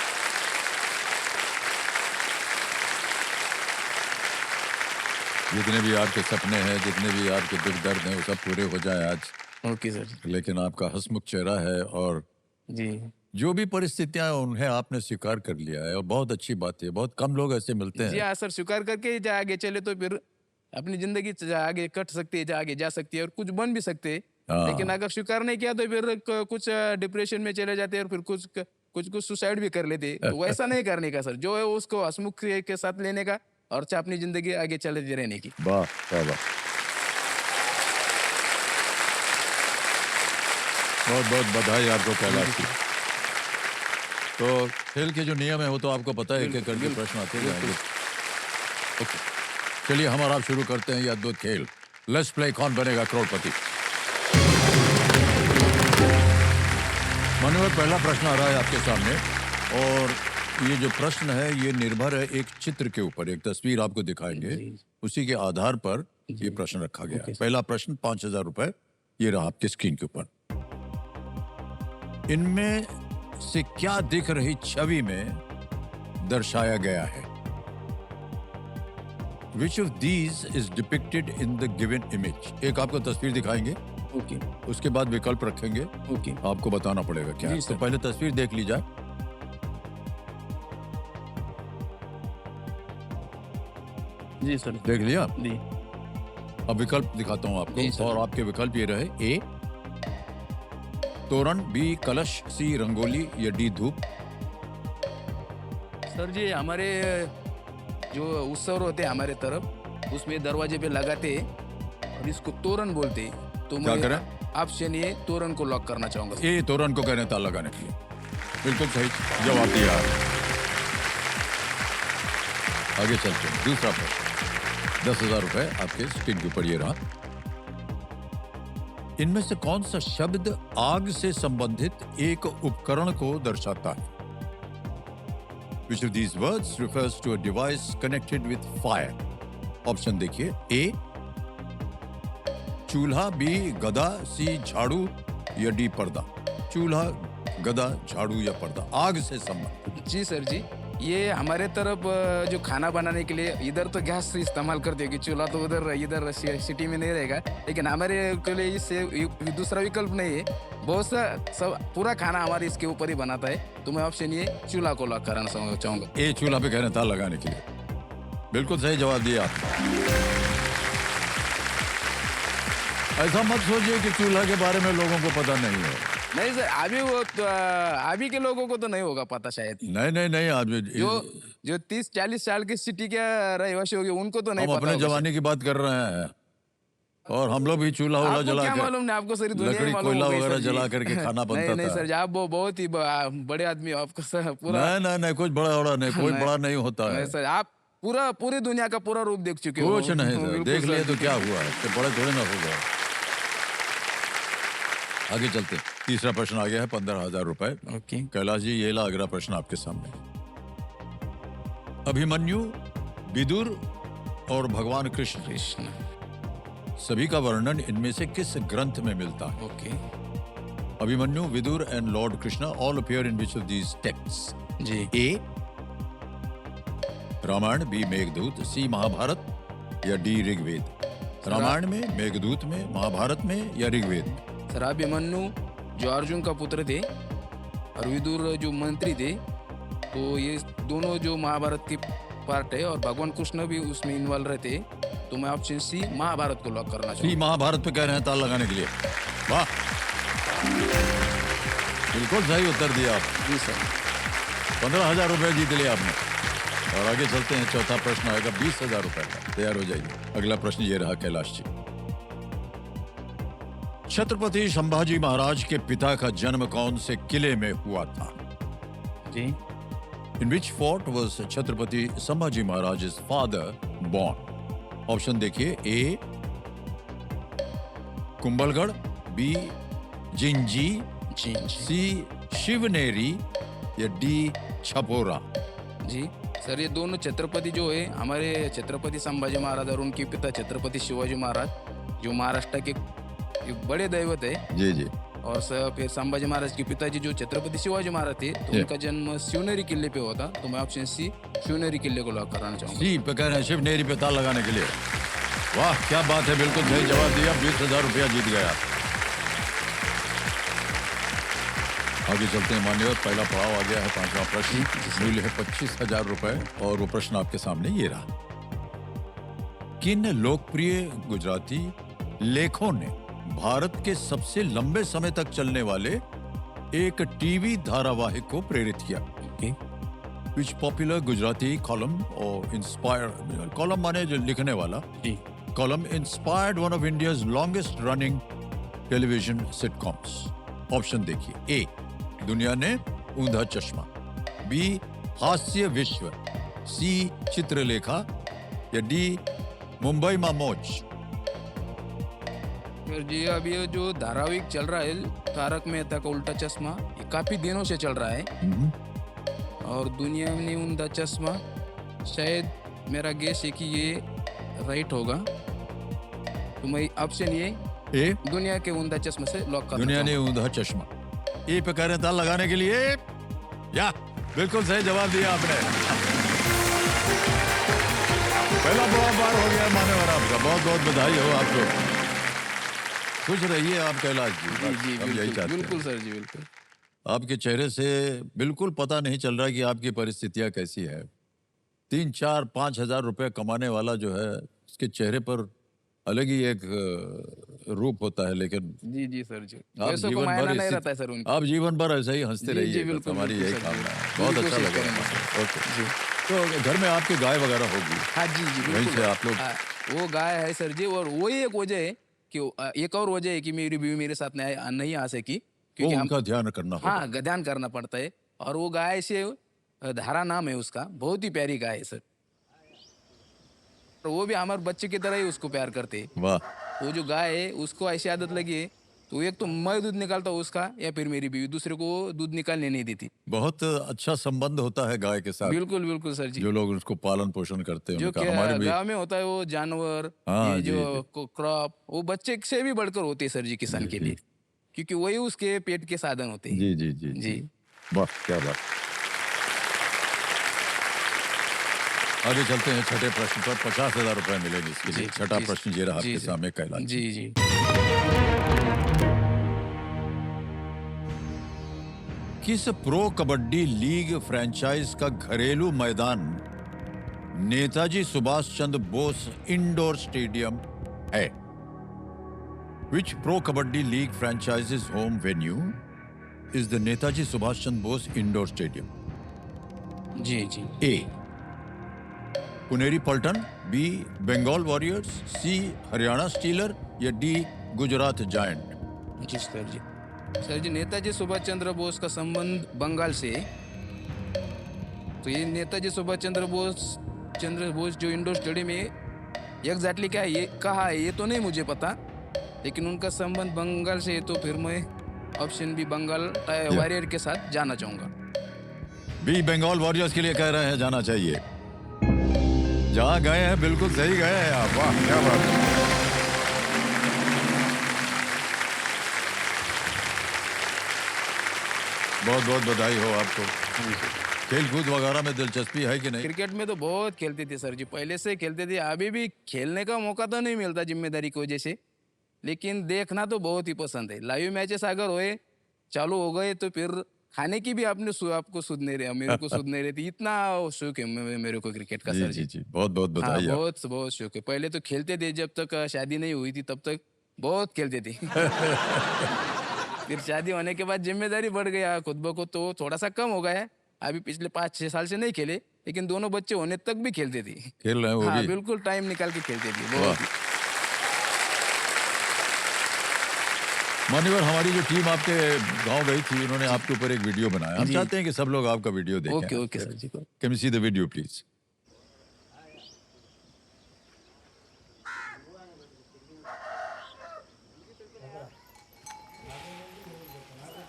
जितने भी आपके सपने हैं, जितने भी आपके दुख दर्द हैं, वो सब पूरे हो जाए आज। ओके सर लेकिन आपका हंसमुख चेहरा है और जी। जो भी परिस्थितियां हैं, उन्हें आपने स्वीकार कर लिया है और बहुत अच्छी बात है। बहुत कम लोग ऐसे मिलते जी हैं। हाँ सर, स्वीकार करके जा आगे चले तो फिर अपनी जिंदगी आगे कट सकती है, आगे जा सकती है और कुछ बन भी सकते हैं। हाँ। लेकिन अगर स्वीकार नहीं किया तो फिर कुछ डिप्रेशन में चले जाते हैं और फिर कुछ सुसाइड भी कर लेते हैं। तो वैसा नहीं करने का सर, जो है उसको हंसमुख के साथ लेने का और अपनी जिंदगी आगे चले रहने की। वाह वाह वाह। बहुत बहुत बधाई आपको कैलाश की। तो खेल के जो नियम है वो तो आपको पता है, एक करके प्रश्न आते जाएंगे। ओके, चलिए हम और आप शुरू करते हैं ये अद्भुत खेल। लेट्स प्ले कौन बनेगा करोड़पति। मान्यवर, पहला प्रश्न आ रहा है आपके सामने और ये जो प्रश्न है ये निर्भर है एक चित्र के ऊपर। एक तस्वीर आपको दिखाएंगे, उसी के आधार पर ये प्रश्न रखा गया है। पहला प्रश्न 5,000 रुपए, ये रहा आपके स्क्रीन के ऊपर। इनमें से क्या दिख रही छवि में दर्शाया गया है? Which of these is depicted in the given image? एक आपको तस्वीर दिखाएंगे, ओके उसके बाद विकल्प रखेंगे, ओके आपको बताना पड़ेगा क्या है। जी, तो सर। पहले तस्वीर देख ली जाए। जी सर देख लिया? जी अब विकल्प दिखाता हूं जी, आपको सर। और आपके विकल्प ये रहे। ए तोरण, बी कलश, सी रंगोली या डी धूप। सर जी, हमारे जो उत्सव होते हैं हमारे तरफ, उसमें दरवाजे पे लगाते और इसको तोरण बोलते हैं। तो क्या मैं करें? ऑप्शन ए तोरण को लॉक करना चाहूंगा। ए तोरण को कह रहे हैं ताला लगाने के लिए। बिल्कुल सही जवाब दिया। आगे चलते हैं, दूसरा प्रश्न। 10,000 रुपए आपके स्क्रीन के ऊपर ये रहा। इनमें से कौन सा शब्द आग से संबंधित एक उपकरण को दर्शाता है? Which of these words refers to a device connected with fire? Option देखिए। ए चूल्हा, बी गदा, सी झाड़ू या डी पर्दा। चूल्हा, गदा, झाड़ू या पर्दा, आग से संबंधित। जी सर जी, ये हमारे तरफ जो खाना बनाने के लिए इधर तो गैस इस्तेमाल करते हैं कि चूल्हा तो इधर सिटी में नहीं रहेगा, लेकिन हमारे के लिए इससे दूसरा विकल्प नहीं है। बहुत सा सब पूरा खाना हमारे इसके ऊपर ही बनाता है। तो मैं ऑप्शन ये चूल्हा को लॉक कराना चाहूंगा। ए चूल्हा पे कह रहे हैं ताला लगाने के लिए। बिल्कुल सही जवाब दिया आपने। ऐसा मत सोचिए कि चूल्हा के बारे में लोगों को पता नहीं है। नहीं सर, अभी के लोगों को तो नहीं होगा पता शायद। नहीं नहीं नहीं, आप जो 30-40 साल के सिटी के रहवासी होंगे उनको तो नहीं हम पता अपने होगा। जमाने की बात कर रहे हैं और हम लोग भी चूल्हा वूल्हा आपको जला क्या कर, मालूम नहीं, आपको सारी दुनिया ही लकड़ी मालूम कोयला हो गई, वगैरह सर जी। जला करके खाना बनता नहीं था। सर जी, आप वो बहुत ही बड़े आदमी हो, आपको सर पूरा नहीं नहीं नहीं, कुछ बड़ा बड़ा नहीं, कोई नहीं। बड़ा नहीं होता है। नहीं सर, आप पूरी दुनिया का पूरा रूप देख चुके हो। कुछ नहीं सर, बिल्कुल देख सर। लिए तो क्या हुआ है, तो बड़े थोड़े ना हो गए। आगे चलते, तीसरा प्रश्न आ गया है 15,000 रुपए। ओके कैलाश जी, ये ला अगला प्रश्न आपके सामने। अभिमन्यु, विदुर और भगवान कृष्ण कृष्ण सभी का वर्णन इनमें से किस ग्रंथ में मिलता है? Okay Abhimanyu, Vidura and lord Krishna all appear in which of these texts? जी A Ramayana, B Meghaduta, C Mahabharata या डी ऋग्वेद। रामायण में, मेघदूत में, महाभारत में या ऋग्वेद में? सर, अभिमन्यु जो अर्जुन का पुत्र थे और विदुर जो मंत्री थे, तो ये दोनों जो महाभारत के पार्ट है और भगवान कृष्ण भी उसमें इन्वॉल्व रहते। तो मैं ऑप्शन सी महाभारत को लॉक करना सी चाहूंगा। महाभारत पे कह रहे हैं ताल लगाने के लिए। वाह, बिल्कुल सही उत्तर दिया आप। जी सर 15,000 रुपए जीत लिया आपने। और आगे चलते हैं, चौथा प्रश्न आएगा 20,000 रुपए का। तैयार हो जाइए। अगला प्रश्न ये रहा कैलाश जी। छत्रपति संभाजी महाराज के पिता का जन्म कौन से किले में हुआ था? जी In which fort was Chhatrapati Sambhaji Maharaj's father born? Option देखिए। ए कुंभलगढ़, बी जिंजी, जी सी शिवनेरी या डी छपोरा। जी सर, ये दोनों छत्रपति जो है हमारे छत्रपति संभाजी महाराज और उनके पिता छत्रपति शिवाजी महाराज, जो महाराष्ट्र के एक बड़े दैवत है। जी जी, और फिर संभाजी महाराज के पिताजी जो छत्रपति शिवाजी महाराज थे, तो जी। उनका जन्म शिवनेरी किले पे हुआ था। तो मैं ऑप्शन सी शिवनेरी किले को लॉक कराना चाहूंगा। सी पे कह रहे हैं शिवनेरी पे ताल लगाने के लिए। वाह क्या बात है, बिल्कुल सही जवाब दिया। 20,000 रुपया जीत गया। आगे चलते हैं मान्यवर, पहला पड़ाव आ गया है, पांचवा प्रश्न। मूल्य है 25,000 रुपए और वो प्रश्न आपके सामने ये रहा। किन लोकप्रिय गुजराती लेखों ने भारत के सबसे लंबे समय तक चलने वाले एक टीवी धारावाहिक को प्रेरित किया? विच पॉपुलर गुजराती कॉलम और इंस्पायर, कॉलम माने जो लिखने वाला, जी column inspired one of India's longest running television sitcoms? Option देखिए। ए दुनिया ने ऊंधा चश्मा, बी हास्य विश्व, सी चित्रलेखा या डी मुंबई मा मौज? सर जी अभी ये जो धारावाहिक चल रहा है तारक मेहता का उल्टा चश्मा, ये काफी दिनों से चल रहा है और दुनिया में उल्टा चश्मा शायद मेरा गेस है कि ये राइट होगा। तो मैं ऑप्शन ये ए दुनिया के उल्टा चश्मा से लॉक कर दुनिया ने ऊंधा चश्मा। ए पे कह रहे हैं ताल लगाने के लिए, या बिल्कुल सही जवाब दिया आपने। पहला बहुत बार हो गया माने वाला आपका, बहुत बहुत बधाई हो आपको। खुश रहिए आप कैलाश जी, जी जी हम यही बिल्कुल चाहते हैं। बिल्कुल सर जी बिल्कुल। आपके चेहरे से बिल्कुल पता नहीं चल रहा कि आपकी परिस्थितियां कैसी है। 3-4-5 हजार रुपए कमाने वाला जो है उसके चेहरे पर अलग ही एक रूप होता है, लेकिन जी जी सर जी आप पैसों को जीवन मायना भर नहीं इसी रहता है सर उनका। आप जीवन भर ऐसे ही हंसते जी, जी, रहिए, बस बिल्कुल, हमारी बिल्कुल यही सर, कामना जी। है। बहुत पूरी अच्छा कोशिश लगा करेंगे। ओके जी तो घर में आपके गाय वगैरह होगी, हाँ जी जी वहीं बिल्कुल से आप लोग वो गाय है सर जी और वही एक वजह है कि एक और वजह है कि मेरी बीवी मेरे साथ नहीं आ सकी वो क्योंकि हम उनका ध्यान करना होगा। हाँ ध्यान करना पड़ता है। और वो गाय से धारा नाम है उसका, बहुत ही प्यारी गाय है सर। और वो भी हमारे बच्चे की तरह ही उसको प्यार करते हैं। वाह, वो जो गाय है उसको ऐसी आदत लगी है तो एक तो मैं दूध निकालता हूँ उसका या फिर मेरी बीवी, दूसरे को वो दूध निकालने नहीं देती। बहुत अच्छा संबंध होता है गाय के साथ। बिल्कुल बिल्कुल सर जी। जो लोग उसको पालन पोषण करते हैं जो उनका, हमारे भी। गांव में होता है वो जानवर, हाँ ये जी जी जो क्रॉप वो बच्चे से भी बढ़कर होते हैं सर जी किसान जी के जी लिए, क्योंकि वही उसके पेट के साधन होते हैं। जी जी जी जी जी वाह क्या बात। आगे चलते हैं छठे प्रश्न पर। 50,000 रुपए मिलेंगे इसके लिए। जी छठा जी प्रश्न ये रहा जी आपके जी सामने कैलाश जी। जी जी किस प्रो कबड्डी लीग फ्रेंचाइज का घरेलू मैदान नेताजी सुभाष चंद्र बोस इंडोर स्टेडियम है? Which pro kabaddi league franchise's home venue is the Netaji Subhash Chandra Bose Indoor Stadium? जी जी A. Puneri Paltan, B. Bengal Warriors, C. Haryana Steeler या D. गुजरात जायंट? जी सर जी नेताजी सुभाष चंद्र बोस का संबंध बंगाल से है। तो ये नेताजी सुभाष चंद्र बोस जो इंडोर स्टेडियम है एग्जैक्टली क्या है ये कहा है ये तो नहीं मुझे पता, लेकिन उनका संबंध बंगाल से है तो फिर मैं ऑप्शन बी बंगाल वॉरियर के साथ जाना चाहूंगा। B. बंगाल वॉरियर्स के लिए कह रहे हैं जाना चाहिए। जहां गए हैं बिल्कुल सही गए हैं आप। वाह क्या बात है। बहुत बहुत बधाई हो आपको। खेल कूद वगैरह में दिलचस्पी है कि नहीं? क्रिकेट में तो बहुत खेलते थे सर जी, पहले से खेलते थे, अभी भी खेलने का मौका तो नहीं मिलता जिम्मेदारी की वजह से, लेकिन देखना तो बहुत ही पसंद है। लाइव मैचेस अगर होए चालू हो गए तो फिर खाने की भी आपको सुध नहीं रहे, मेरे को सुध नहीं रहती, इतना शौक है मेरे को क्रिकेट का जी सर जी जी। जी बहुत बहुत हाँ बधाई आप। बहुत बहुत शौक है। पहले तो खेलते थे जब तक शादी नहीं हुई थी तब तक बहुत खेलते थे। फिर शादी होने के बाद जिम्मेदारी बढ़ गया खुद ब खुद तो थोड़ा सा कम हो गया है। अभी पिछले 5-6 साल से नहीं खेले, लेकिन दोनों बच्चे होने तक भी खेलते थे। खेल रहे हैं वो हाँ भी। बिल्कुल टाइम निकाल के खेलते थे वाह। बहुत। मान्यवर, हमारी जो टीम आपके गांव गई थी उन्होंने आपके ऊपर एक वीडियो बनाया। हम जी। चाहते हैं कि सब लोग आपका वीडियो देखें। Okay okay sir ji. Can we see the video please?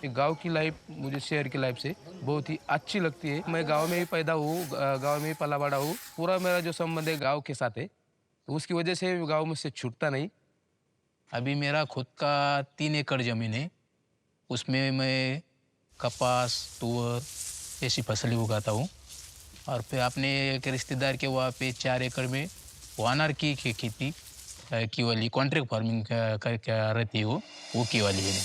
गांव की लाइफ मुझे शहर की लाइफ से बहुत ही अच्छी लगती है। मैं गांव में ही पैदा हूँ, गांव में ही पला बड़ा हूँ। पूरा मेरा जो संबंध है गांव के साथ है, तो उसकी वजह से गांव में से छूटता नहीं। अभी मेरा खुद का 3 एकड़ ज़मीन है, उसमें मैं कपास, तुअर ऐसी फसलें उगाता हूँ। और फिर अपने एक रिश्तेदार के वहाँ पे 4 एकड़ में वानर की खेती की वाली कॉन्ट्रैक्ट फार्मिंग क्या रहती है वो की वाली है।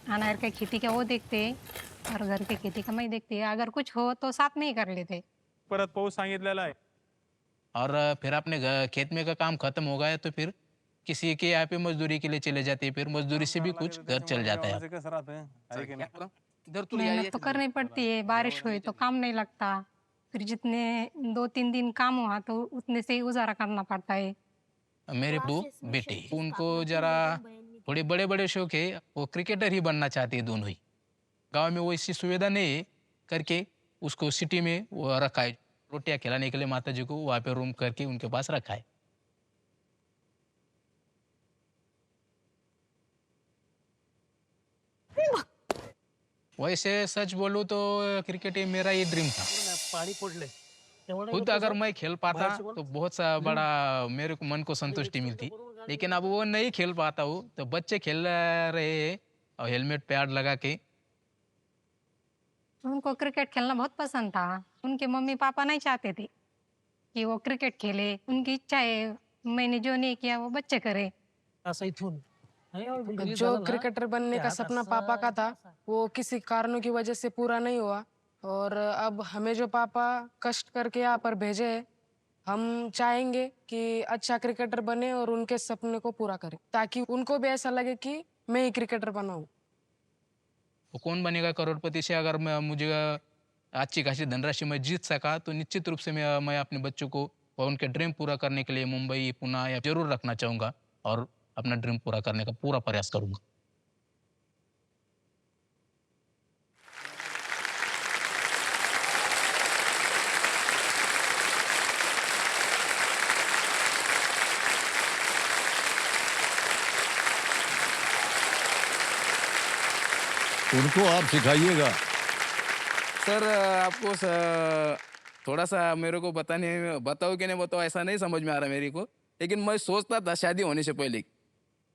अनार की खेती का वो देखते हैं और घर की खेती का मैं देखती है। अगर कुछ हो तो साथ में ही कर लेते। परत पाऊस सांगितलेला आहे। और फिर अपने खेत में का काम खत्म हो गया तो फिर किसी के यहाँ पे मजदूरी के लिए चले जाते हैं, फिर मजदूरी से भी कुछ घर चल जाता है। कसं राहतं आहे की नाही? इधर तो मेहनत तो करनी पड़ती है, बारिश हुई तो काम नहीं लगता। फिर जितने 2-3 दिन काम हुआ तो उतने से ही गुजारा करना पड़ता है। मेरे 2 बेटे, उनको जरा थोड़े बड़े बड़े शौक है, वो क्रिकेटर ही बनना चाहते हैं दोनों ही। गांव में वो ऐसी सुविधा नहीं है करके उसको सिटी में वो रखा है। रोटियां खिलाने के लिए माता जी को वहाँ पे रूम करके उनके पास रखा है। वैसे सच बोलूं तो क्रिकेट ही मेरा ये ड्रीम था। खुद अगर मैं खेल पाता तो बहुत सा बड़ा मेरे को मन को संतुष्टि मिलती, लेकिन अब वो नहीं खेल पाता हूँ। तो बच्चे खेल रहे हैं और हेलमेट पैड लगा के। उनको क्रिकेट खेलना बहुत पसंद था। उनके मम्मी पापा नहीं चाहते थे कि वो क्रिकेट खेले। उनकी इच्छा है, मैंने जो नहीं किया वो बच्चे करे। जो क्रिकेटर बनने का सपना पापा का था वो किसी कारणों की वजह से पूरा नहीं हुआ, और अब हमें जो पापा कष्ट करके यहाँ पर भेजे हैं, हम चाहेंगे कि अच्छा क्रिकेटर बने और उनके सपने को पूरा करें, ताकि उनको भी ऐसा लगे कि मैं ही क्रिकेटर बना हूँ। वो कौन बनेगा करोड़पति से अगर मुझे अच्छी खासी धनराशि में जीत सका तो निश्चित रूप से मैं अपने बच्चों को और उनके ड्रीम पूरा करने के लिए मुंबई पुणे या जरूर रखना चाहूँगा और अपना ड्रीम पूरा करने का पूरा प्रयास करूँगा। उनको आप सिखाइएगा। सर आपको थोड़ा सा मेरे को बताओ कि नहीं बताओ ऐसा नहीं समझ में आ रहा मेरे को, लेकिन मैं सोचता था शादी होने से पहले,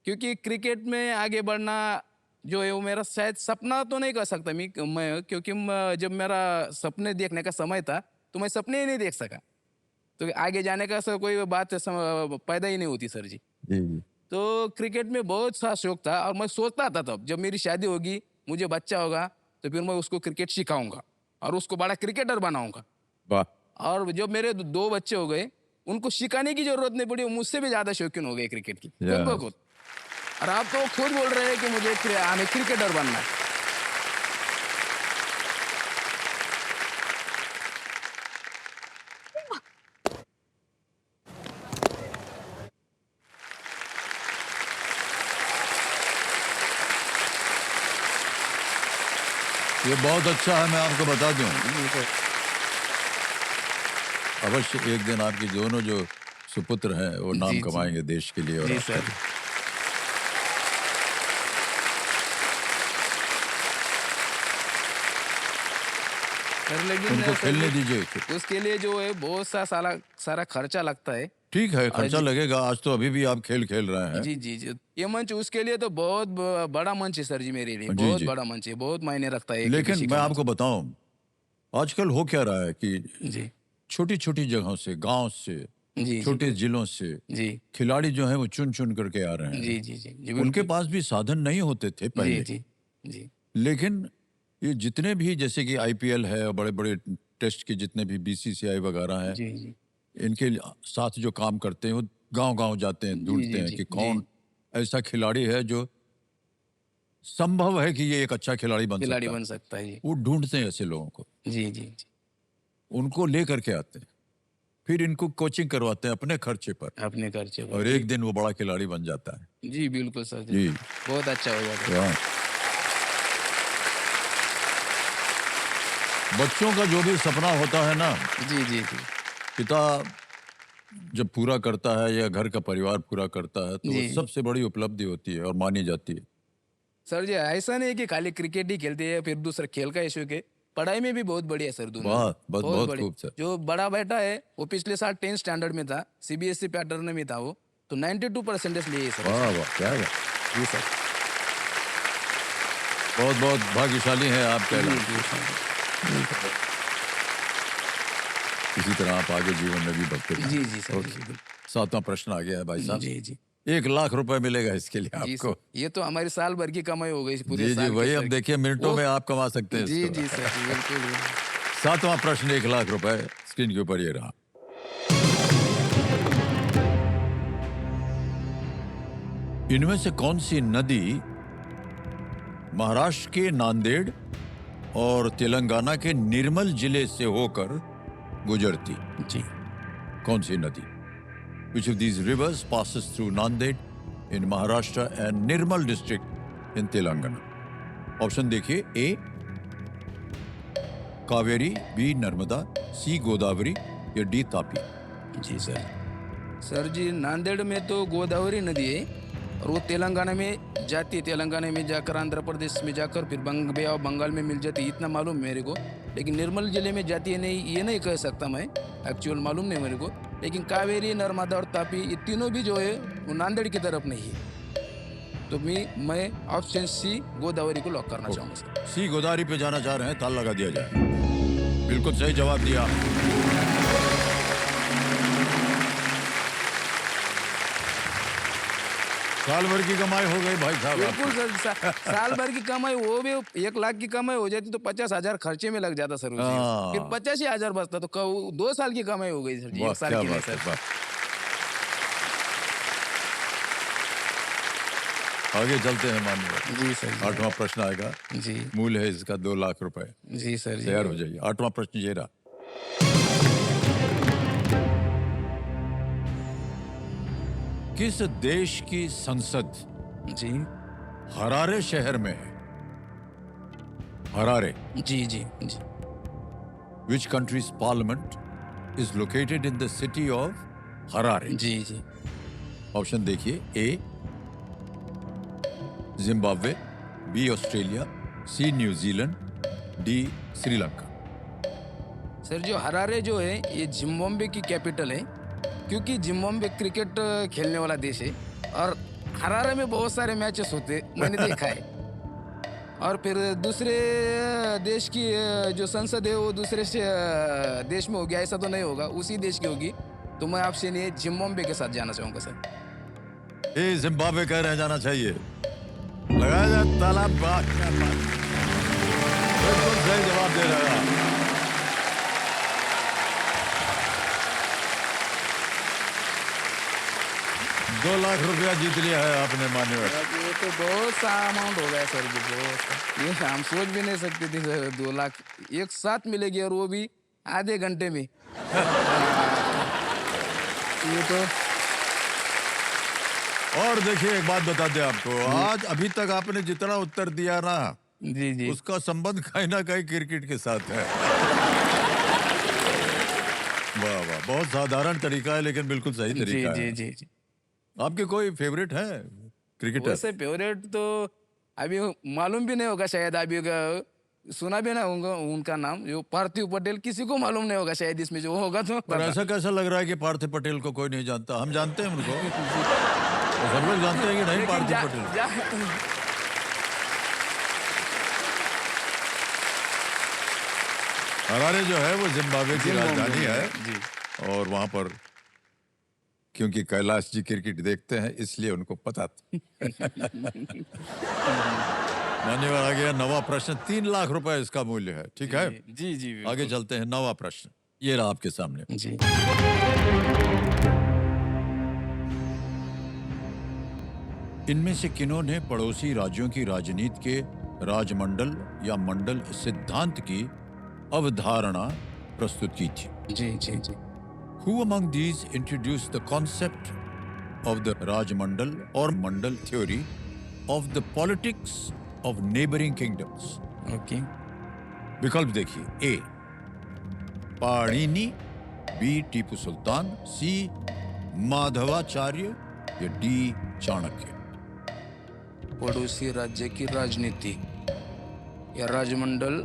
क्योंकि क्रिकेट में आगे बढ़ना जो है वो मेरा शायद सपना तो नहीं कर सकता मैं, क्योंकि जब मेरा सपने देखने का समय था तो मैं सपने ही नहीं देख सका, तो आगे जाने का सर कोई बात पैदा ही नहीं होती सर जी। तो क्रिकेट में बहुत सा शौक था और मैं सोचता था तब जब मेरी शादी होगी, मुझे बच्चा होगा, तो फिर मैं उसको क्रिकेट सिखाऊंगा और उसको बड़ा क्रिकेटर बनाऊंगा। वाह। और जब मेरे 2 बच्चे हो गए, उनको सिखाने की जरूरत नहीं पड़ी, मुझसे भी ज्यादा शौकीन हो गए क्रिकेट की खुद ब खुद। और आप तो खुद बोल रहे हैं कि मुझे हमें क्रिकेटर बनना है। ये बहुत अच्छा है, मैं आपको बता दूं। अवश्य एक दिन आपके दोनों जो सुपुत्र हैं वो नाम जी, कमाएंगे देश के लिए और जी आपके सर। लिए। लेकिन उनको सर खेलने जी, दीजिए। उसके लिए जो है बहुत सारा खर्चा लगता है। ठीक है, खर्चा जी। लगेगा। आज तो अभी भी आप खेल रहे हैं। जी जी जी, ये मंच उसके लिए तो बहुत बड़ा मंच है सर जी, मेरे लिए जी, बहुत जी। बड़ा मंच है, बहुत मायने रखता है लेकिन किसी मैं का आपको बताऊं, आजकल हो क्या रहा है कि मंच। जी छोटी छोटी जगहों से, गांव से, जी छोटे जिलों से जी खिलाड़ी जो हैं वो चुन चुन करके आ रहे हैं। जी जी जी जी उनके बिल्कुल। पास भी साधन नहीं होते थे जी पहले, जी जी लेकिन ये जितने भी जैसे कि आईपीएल है और बड़े बड़े टेस्ट के जितने भी बीसीसीआई वगैरह हैं, जी जी इनके साथ जो काम करते हैं वो गांव गांव जाते हैं, ढूंढते हैं जी, कि जी। कौन ऐसा खिलाड़ी है जो संभव है कि ये एक अच्छा खिलाड़ी बन खिलाड़ी सकता बन है। सकता है। जी वो ढूंढते हैं ऐसे लोगों को, जी जी जी, उनको ले करके आते हैं, फिर इनको कोचिंग करवाते हैं अपने खर्चे पर, अपने खर्चे पर। और एक दिन वो बड़ा खिलाड़ी बन जाता है। जी बिल्कुल सर जी, जी। बहुत अच्छा हो जाता है। हाँ। बच्चों का जो भी सपना होता है ना, जी जी जी पिता जब पूरा करता है या घर का परिवार पूरा करता है तो वो जी। सबसे बड़ी उपलब्धि होती है और मानी जाती है। सर जी, ऐसा नहीं है कि खाली क्रिकेट ही खेलते हैं फिर दूसरा खेल का इशू के, पढ़ाई में भी बहुत बढ़िया सर दोनों। बहुत बढ़िया। खूब सर। जो बड़ा बेटा है वो पिछले साल 10th स्टैंडर्ड में था, सीबीएसई पैटर्न में था वो, तो 92% लिए सर। वाह वाह, क्या बात। जी सर। बहुत बहुत भाग्यशाली हैं आप जी कहलाएं। जी सर। इसी तरह आप आगे जीवन में भी बढ़ते रहें। जी जी सर। ओके। जी, 7वां प्रश्न आ गया है भाई साहब। जी जी 1 लाख रुपए मिलेगा इसके लिए जी आपको। सर, ये तो हमारी साल भर की कमाई हो गई पूरे जी जी, साल की वही सर अब की। देखिए मिनटों वो- में आप कमा सकते हैं जी इसको। जी सर जी, बिल्कुल बिल्कुल। 7वां प्रश्न 1 लाख रुपए स्क्रीन के ऊपर ये रहा। इनमें से कौन सी नदी महाराष्ट्र के नांदेड़ और तेलंगाना के निर्मल जिले से होकर गुजरती? जी कौन सी नदी? Which of these rivers passes through Nanded in Maharashtra and Nirmal district in Telangana? Option देखिए, ए कावेरी, बी नर्मदा, सी गोदावरी या डी तापी? जी सर। सर जी, नांदेड़ में तो गोदावरी नदी है और वो तेलंगाना में जाती है, तेलंगाना में जाकर आंध्र प्रदेश में जाकर फिर बंगाल में मिल जाती है, इतना मालूम है मेरे को। लेकिन निर्मल जिले में जाती है नहीं, ये नहीं कह सकता मैं, एक्चुअल मालूम नहीं मेरे को। लेकिन कावेरी, नर्मदा और तापी ये तीनों भी जो है वो नांदेड़ की तरफ नहीं है। तो मैं ऑप्शन सी गोदावरी को लॉक करना चाहूँगा सर। सी गोदावरी पे जाना चाह रहे हैं, ताल लगा दिया जाए। बिल्कुल सही जवाब दिया। साल भर की कमाई हो गई भाई साहब आपकी। बिल्कुल सर, साल भर की कमाई, वो भी 1 लाख की कमाई हो जाती तो 50,000 खर्चे में लग जाता सर उसी। हाँ। फिर 85,000 बचता तो 2 साल की कमाई हो गई सर जी, वाह, 1 साल क्या की नहीं बात है, सर। वाह। आगे चलते हैं माननीय। जी सर जी। 8वां प्रश्न आएगा। जी मूल्य है इसका 2 लाख रुपए। जी सर जी। तैयार हो जाइए। 8वां प्रश्न ये रहा। किस देश की संसद जी हरारे शहर में है? हरारे। जी जी जी। Which country's parliament is located in the city of Harare? जी जी। ऑप्शन देखिए। A Zimbabwe, B Australia, C New Zealand, D Sri Lanka. Sir जो हरारे जो है ये जिम्बाब्वे की कैपिटल है, क्योंकि जिम्बाब्वे क्रिकेट खेलने वाला देश है और हरारे में बहुत सारे मैचेस होते मैंने देखा है। और फिर दूसरे देश की जो संसद है वो दूसरे देश में होगी, ऐसा तो नहीं होगा, उसी देश की होगी। तो मैं ऑप्शन ये जिम्बाब्वे के साथ जाना चाहूँगा सर। ए जिम्बाब्वे कह रहे जाना चाहिए। लगाया जाए तालाब। बिल्कुल सही जवाब दे रहा है। 2 लाख रुपया जीत लिया है आपने मान्यवर। ये तो बहुत सा अमाउंट हो गया सर जी, बहुत सा। ये हम सोच भी नहीं सकते थे सर, 2 लाख एक साथ मिलेगी और वो भी आधे घंटे में। ये तो और देखिए एक बात बता दें आपको, आज अभी तक आपने जितना उत्तर दिया ना, जी जी। उसका संबंध कहीं ना कहीं क्रिकेट के साथ है। वाह वाह, बहुत साधारण तरीका है लेकिन बिल्कुल सही जी तरीका जी है। जी जी। आपके कोई फेवरेट है क्रिकेटर? वैसे फेवरेट तो अभी मालूम भी नहीं होगा शायद, अभी सुना भी ना होगा उनका नाम, जो पार्थिव पटेल, किसी को मालूम नहीं होगा शायद इसमें जो होगा तो। पर ऐसा कैसा लग रहा है कि पार्थिव पटेल को कोई नहीं जानता? हम जानते हैं उनको। तो सब लोग जानते हैं कि नहीं पार्थिव पटेल? हरारे जो है वो जिम्बाब्वे की राजधानी है जी। और वहां पर क्योंकि कैलाश जी क्रिकेट देखते हैं इसलिए उनको पता था। मान्यवर आ गया 9वां प्रश्न। 3 लाख रुपए इसका मूल्य है। ठीक है, जी जी। आगे चलते हैं। 9वां प्रश्न ये रहा आपके सामने। जी। इनमें से किन्होंने पड़ोसी राज्यों की राजनीति के राजमंडल या मंडल सिद्धांत की अवधारणा प्रस्तुत की थी? जी जी जी। Who among these introduced the concept of the Rajmandal or Mandal theory of the politics of neighboring kingdoms? Okay. विकल्प देखिए। ए पाणिनि, बी टीपू सुल्तान, सी माधवाचार्य या डी चाणक्य। पड़ोसी राज्य की राजनीति या राजमंडल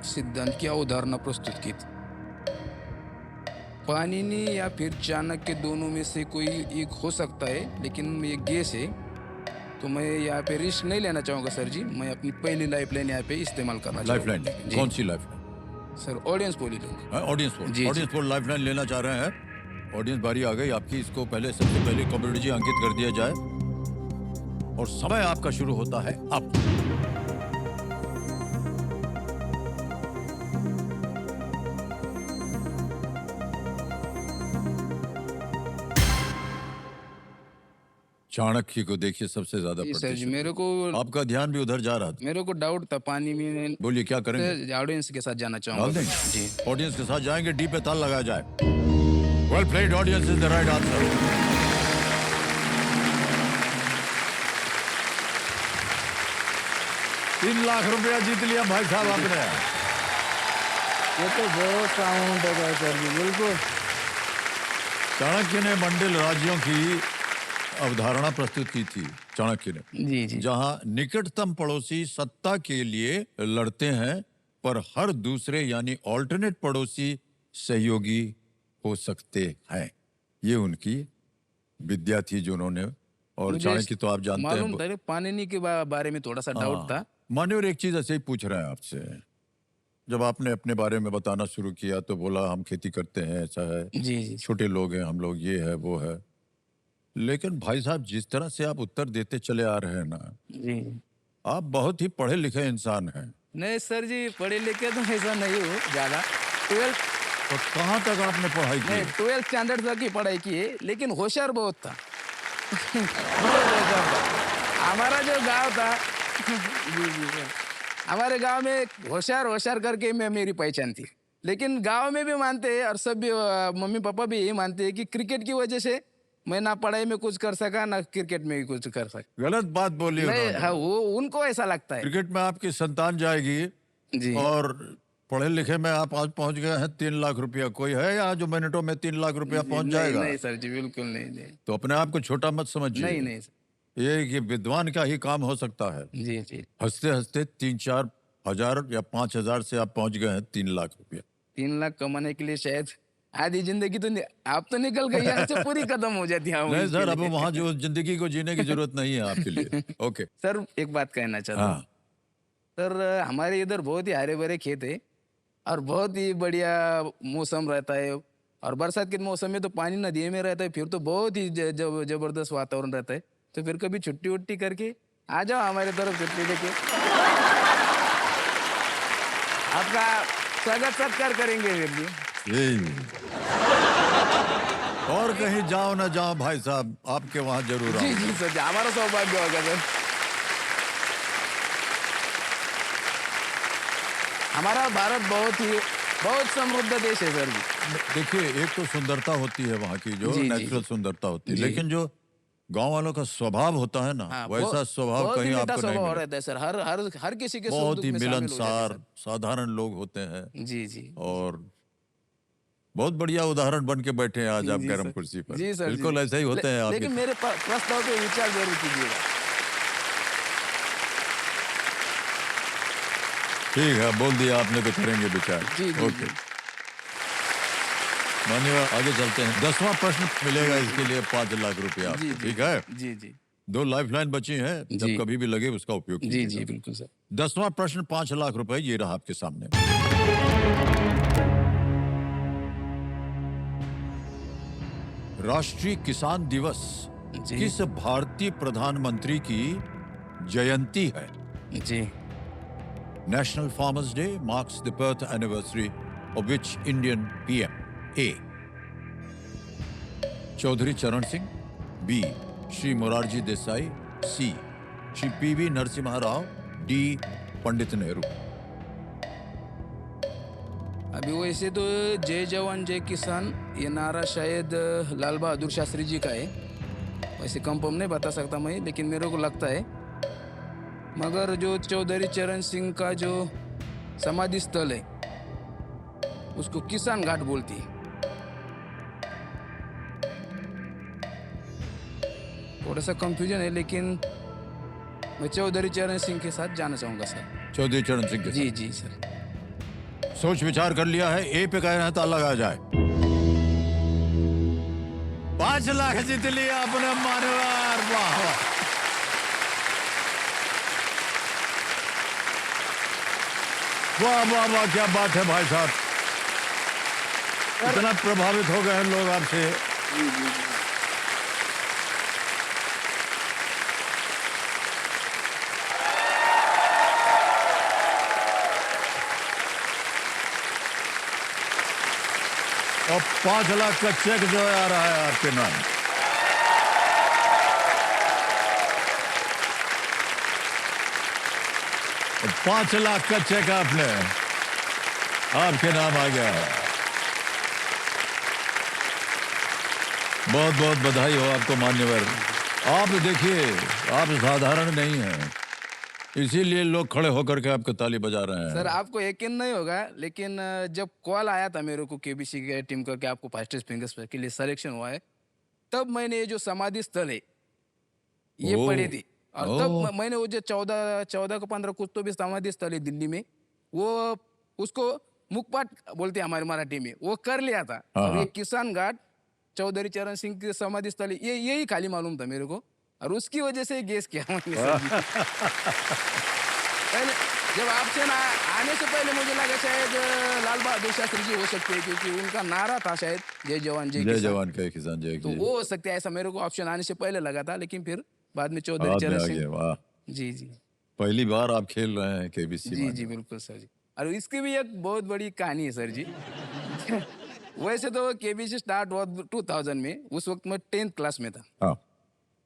सिद्धांत की अवधारणा प्रस्तुत की थी। पाणिनि या फिर चाणक्य, दोनों में से कोई एक हो सकता है, लेकिन ये गेस है तो मैं यहाँ पे रिस्क नहीं लेना चाहूँगा सर जी। मैं अपनी पहली लाइफलाइन यहाँ पे इस्तेमाल करना चाहूँगा। लाइफलाइन? जी। कौन सी लाइफलाइन? सर ऑडियंस पोल लूँगा। Audience poll. जी, ऑडियंस पोल लाइफलाइन लेना चाह रहे हैं। ऑडियंस बारी आ गई आपकी। इसको पहले सबसे पहले कॉम्रेड जी अंकित कर दिया जाए और समय आपका शुरू होता है अब। चाणक्य को देखिए सबसे ज्यादा जी सर जी। प्रतिशत। मेरे को आपका ध्यान भी उधर जा रहा था। मेरे को डाउट था पानी में। बोलिए क्या करेंगे? ऑडियंस के साथ जाना डाल चाहूँगा देंगे? जी। ऑडियंस के साथ जाएंगे। डी पे ताल लगाया जाए। Well played, audience is the right answer. 3 lakh रुपया जीत लिया भाई साहब आपने। ये तो बहुत साउंड है सर जी, बिल्कुल। चाणक्य ने मंडल राज्यों की अवधारणा प्रस्तुत की थी, चाणक्य ने, जी जी जहां निकटतम पड़ोसी सत्ता के लिए लड़ते हैं पर हर दूसरे यानी ऑल्टरनेट पड़ोसी सहयोगी हो सकते हैं। ये उनकी विद्या थी जो उन्होंने, और मुझे चाणक्य तो आप जानते मालूम हैं। था, पाणिनि के बारे में थोड़ा सा डाउट था। मान्यवर एक चीज ऐसे ही पूछ रहे हैं आपसे, जब आपने अपने बारे में बताना शुरू किया तो बोला हम खेती करते हैं, ऐसा है, जी जी छोटे लोग हैं हम लोग, ये है वो है। लेकिन भाई साहब जिस तरह से आप उत्तर देते चले आ रहे हैं ना, जी। आप बहुत ही पढ़े लिखे इंसान हैं। नहीं सर जी, पढ़े लिखे तो ऐसा नहीं हो ज़्यादा। 12th तो कहाँ तक आपने पढ़ाई नहीं, की? 12th स्टैंडर्ड तक की पढ़ाई की है, लेकिन होशियार बहुत था। बहुत होशियार था। हमारा जो गांव था जी जी सर, हमारे गांव में होशियार होशियार करके मैं मेरी पहचान थी। लेकिन गांव में भी मानते हैं और सब भी मम्मी पापा भी यही मानते हैं कि क्रिकेट की वजह से मैं ना पढ़ाई में कुछ कर सका ना क्रिकेट में भी कुछ कर सका। गलत बात बोली नहीं उन्होंने। हाँ, वो उनको ऐसा लगता है। क्रिकेट में आपकी संतान जाएगी जी और पढ़े लिखे में आप आज पहुंच गए हैं 3 लाख रुपया। कोई है यहाँ जो मिनटों में 3 लाख रुपया पहुंच नहीं, जाएगा? नहीं सर जी, बिल्कुल नहीं नहीं तो अपने आप को छोटा मत समझिए। नहीं नहीं सर। ये कि विद्वान का ही काम हो सकता है। जी जी, हंसते हंसते 3-4 हजार या 5,000 से आप पहुंच गए हैं 3 लाख रुपया। 3 लाख कमाने के लिए शायद आधी जिंदगी तो आप तो निकल गई, यहाँ से पूरी खत्म हो जाती है। नहीं सर, अब वहाँ जो जिंदगी को जीने की जरूरत नहीं है आपके लिए। ओके सर एक बात कहना चाहता हूँ हाँ, सर, हमारे इधर बहुत ही हरे भरे खेत है और बहुत ही बढ़िया मौसम रहता है। और बरसात के मौसम में तो पानी नदियों में रहता है, फिर तो बहुत ही जबरदस्त वातावरण रहता है। तो फिर कभी छुट्टी उट्टी करके आ जाओ हमारे तरफ छुट्टी लेके, आपका स्वागत सत्कार करेंगे फिर भी। यही। और कहीं जाओ ना जाओ भाई साहब, आपके वहाँ जरूर जी आऊँ। जी सर जी, हमारा सौभाग्य होगा सर। हमारा भारत बहुत समृद्ध देश है सर जी। देखिए एक तो सुंदरता होती है वहाँ की, जो जी, जी, नेचुरल सुंदरता होती है, जी। लेकिन जो गांव वालों का स्वभाव होता है ना, हाँ, वैसा स्वभाव बहुत ही कहीं मीठा आपको नहीं स्वभाव मिलेगा। रहता है सर, हर किसी के सुख बहुत दुख ही में शामिल हो जाते हैं मिलनसार साधारण लोग होते हैं। सर। जी जी और बहुत बढ़िया उदाहरण बन के बैठे हैं आज आप जी गरम सर। कुर्सी पर। जी सर, बिल्कुल जी। ऐसे ही होते हैं लेकिन आपके। मेरे प्रस्ताव पे विचार जरूर कीजिएगा। ठीक है, बोल दिया आपने तो करेंगे विचार। जी, जी, ओके मान्यवर, आगे चलते हैं। 10वां प्रश्न मिलेगा इसके लिए 5 लाख रुपया जी आपको, जी ठीक है? जी जी 2 लाइफलाइन बची हैं, जब जी। कभी भी लगे उसका उपयोग जी कीजिएगा। जी बिल्कुल सर। 10वां प्रश्न 5 लाख रुपए, ये रहा आपके सामने। राष्ट्रीय किसान दिवस जी। किस भारतीय प्रधानमंत्री की जयंती है? जी National Farmers Day marks the birth anniversary of which Indian PM? A. Chaudhary चरण Singh, B. Shri Morarji Desai, C. Shri PV Narasimha Rao, D. Pandit Nehru. अभी वैसे तो जय जवान जय किसान ये नारा शायद लाल बहादुर शास्त्री जी का है, वैसे कंफर्म नहीं बता सकता मैं, लेकिन मेरे को लगता है। मगर जो चौधरी चरण सिंह का जो समाधि स्थल है उसको किसान घाट बोलती है। थोड़ा सा कंफ्यूजन है, लेकिन मैं चौधरी चरण सिंह के साथ जाना चाहूंगा सर। चौधरी चरण सिंह के जी जी सर। साथ। सोच विचार कर लिया है, ए पे कह रहे हैं तो लगाया जाए। 5 लाख जीत लिया अपने मानवर। वाह वाह वाह वाह, क्या बात है भाई साहब, इतना प्रभावित हो गए हैं लोग आपसे। और 5 लाख का चेक जो है आ रहा है आपके नाम। और 5 लाख का चेक आपने आपके नाम आ गया है। बहुत बहुत बधाई हो आपको मान्यवर। आप देखिए, आप साधारण नहीं हैं, इसीलिए लोग खड़े होकर के आपको ताली बजा रहे हैं। सर आपको यकीन नहीं होगा, लेकिन जब कॉल आया था मेरे को केबीसी के टीम का कि आपको फास्टेस्ट फिंगर्स के लिए सिलेक्शन हुआ है, तब मैंने ये जो समाधि स्थल है ये ओह, पढ़ी थी। और तब ओह। मैंने वो जो 14 को 15 कुछ तो भी समाधि स्थल है दिल्ली में, वो उसको मुखपाट बोलते हैं हमारे मराठी में, वो कर लिया था। हाँ, और ये हाँ। किसान घाट चौधरी चरण सिंह की समाधि स्थल है, ये यही खाली मालूम था मेरे को, और उसकी वजह से गेस किया मैंने सर जी। पहले जब ऑप्शन आने से पहले मुझे लगा शायद लाल बहादुर शास्त्री जी हो सकते हैं, क्योंकि उनका नारा था शायद जय जवान जय जय किसान। जवान जय किसान जय तो जय। वो हो सकते हैं, ऐसा मेरे को ऑप्शन आने से पहले लगा था, लेकिन फिर बाद में चौधरी बाद में चरण आ गए, सिंह। वाह। जी जी पहली बार आप खेल रहे हैं केबीसी जी में। जी बिल्कुल सर जी। और इसकी भी एक बहुत बड़ी कहानी है सर जी। वैसे तो केबीसी स्टार्ट हुआ 2000 में, उस वक्त मैं 10th क्लास में था। हाँ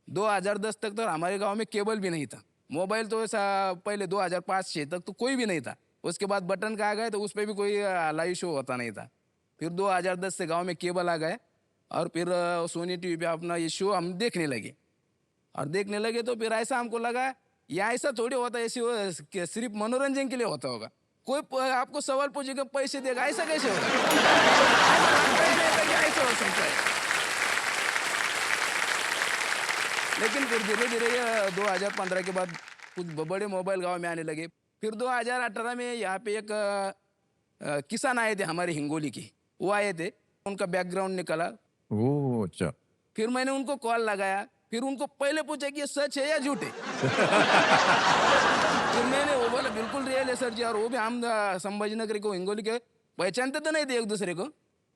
2010 तक तो हमारे गांव में केबल भी नहीं था, मोबाइल तो ऐसा पहले 2005-6 तक तो कोई भी नहीं था। उसके बाद बटन का आ गए तो उस पर भी कोई लाइव शो होता नहीं था। फिर 2010 से गांव में केबल आ गए, और फिर सोनी टीवी पे अपना ये शो हम देखने लगे। और देखने लगे तो फिर ऐसा हमको लगा ये ऐसा थोड़ी होता है, ऐसे सिर्फ मनोरंजन के लिए होता होगा। कोई आपको सवाल पूछेगा पैसे देगा, ऐसा कैसे होगा? ऐसा लगता ही नहीं था कि ऐसा हो सकता है। लेकिन फिर धीरे धीरे 2015 के बाद कुछ बड़े मोबाइल गांव में आने लगे। फिर 2018 में यहाँ पे एक किसान आए थे हमारे हिंगोली के, वो आए थे, उनका बैकग्राउंड निकला। ओह अच्छा। फिर मैंने उनको कॉल लगाया, फिर उनको पहले पूछा कि ये सच है या झूठ है। फिर मैंने वो बोला बिल्कुल रियल है सर जी, और वो भी हम संभाजी नगर को हिंगोली के पहचानते तो नहीं थे एक दूसरे को,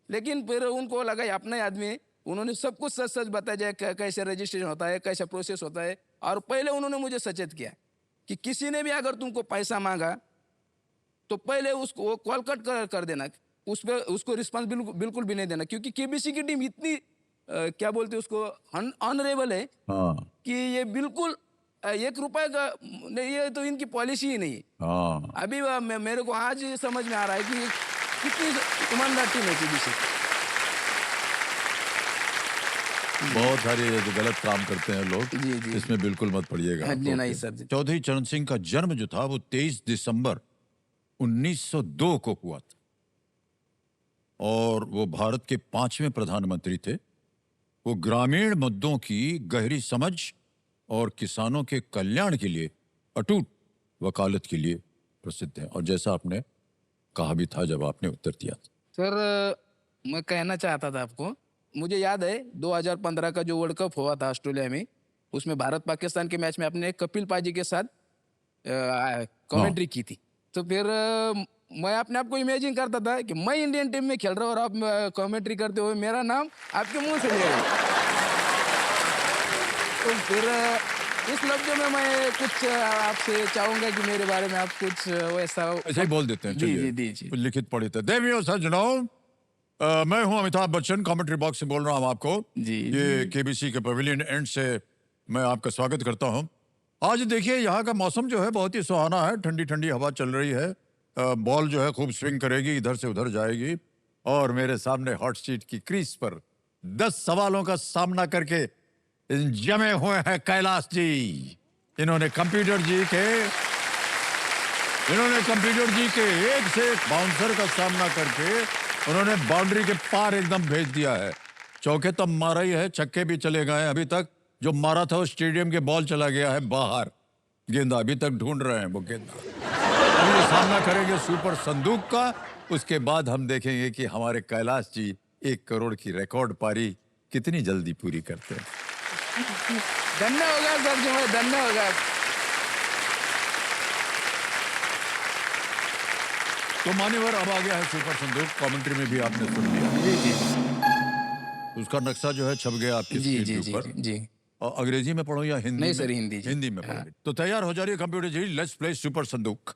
लेकिन फिर उनको लगा ये अपना ही आदमी है। उन्होंने सब कुछ सच सच बताया जाए, कैसे रजिस्ट्रेशन होता है, कैसा प्रोसेस होता है। और पहले उन्होंने मुझे सचेत किया कि किसी ने भी अगर तुमको पैसा मांगा तो पहले उसको कॉल कट कर देना, उस पर उसको रिस्पॉन्स बिल्कुल भी नहीं देना, क्योंकि केबीसी की टीम इतनी क्या बोलते हैं उसको ऑनरेबल है हाँ कि ये बिल्कुल 1 रुपए का नहीं, ये तो इनकी पॉलिसी ही नहीं है। हाँ। अभी मेरे को आज ये समझ में आ रहा है कि कितनी ईमानदार टीम है केबीसी। बहुत सारे ये जो गलत काम करते हैं लोग, जी, जी। इसमें बिल्कुल मत पड़िएगा। हाँ जी, आप नहीं लोग। सर जी। चौधरी चरण सिंह का जन्म जो था वो 23 दिसंबर 1902 को हुआ था, और वो भारत के 5वें प्रधानमंत्री थे। वो ग्रामीण मुद्दों की गहरी समझ और किसानों के कल्याण के लिए अटूट वकालत के लिए प्रसिद्ध हैं। और जैसा आपने कहा भी था जब आपने उत्तर दिया था। सर मैं कहना चाहता था आपको, मुझे याद है 2015 का जो वर्ल्ड कप हुआ था ऑस्ट्रेलिया में, उसमें भारत पाकिस्तान के मैच में अपने कपिल पाजी के साथ कमेंट्री की थी। तो फिर मैं अपने आप को इमेजिन करता था कि मैं इंडियन टीम में खेल रहा हूँ और आप कमेंट्री करते हुए मेरा नाम आपके मुंह से लिया गया। तो फिर इस लफ्ज़ों में मैं कुछ आपसे चाहूंगा कि मेरे बारे में आप कुछ वैसा ऐसे ही बोल देते हैं। जी, चलिए, जी, जी। कुछ लिखित पढ़ित है। देवियों सज्जनों, मैं हूं अमिताभ बच्चन, कमेंट्री बॉक्स से बोल रहा हूं आपको। जी, ये केबीसी के पवेलियन एंड से मैं आपका स्वागत करता हूं। आज देखिए यहाँ का मौसम जो है बहुत ही सुहाना है, ठंडी ठंडी हवा चल रही है। बॉल जो है खूब स्विंग करेगी, इधर से उधर जाएगी। और मेरे सामने हॉट सीट की क्रीज पर 10 सवालों का सामना करके जमे हुए हैं कैलाश जी। इन्होंने कंप्यूटर जी के एक से एक बाउंसर का सामना करके उन्होंने बाउंड्री के पार एकदम भेज दिया है। चौके तो मारा ही है, छक्के भी चले गए। अभी तक जो मारा था वो स्टेडियम के बॉल चला गया है बाहर। गेंदा अभी तक ढूंढ रहे हैं वो गेंदा। अभी ये सामना करेंगे सुपर संदूक का। उसके बाद हम देखेंगे कि हमारे कैलाश जी 1 करोड़ की रिकॉर्ड पारी कितनी जल्दी पूरी करते हैं। धन्य होगा सर जी, मैं धन्य होगा। तो मान्यवर अब आ गया है सुपर संदूक। कमेंट्री में भी आपने सुन लिया। जी जी उसका नक्शा जो है छप गया आपकी जी स्क्रीन जी के जी ऊपर। जी। और अंग्रेजी में पढ़ो या हिंदी नहीं में? सर, हिंदी जी। हिंदी में पढ़ो। तो तैयार हो जा रही है computer ji, let's play super संदूक।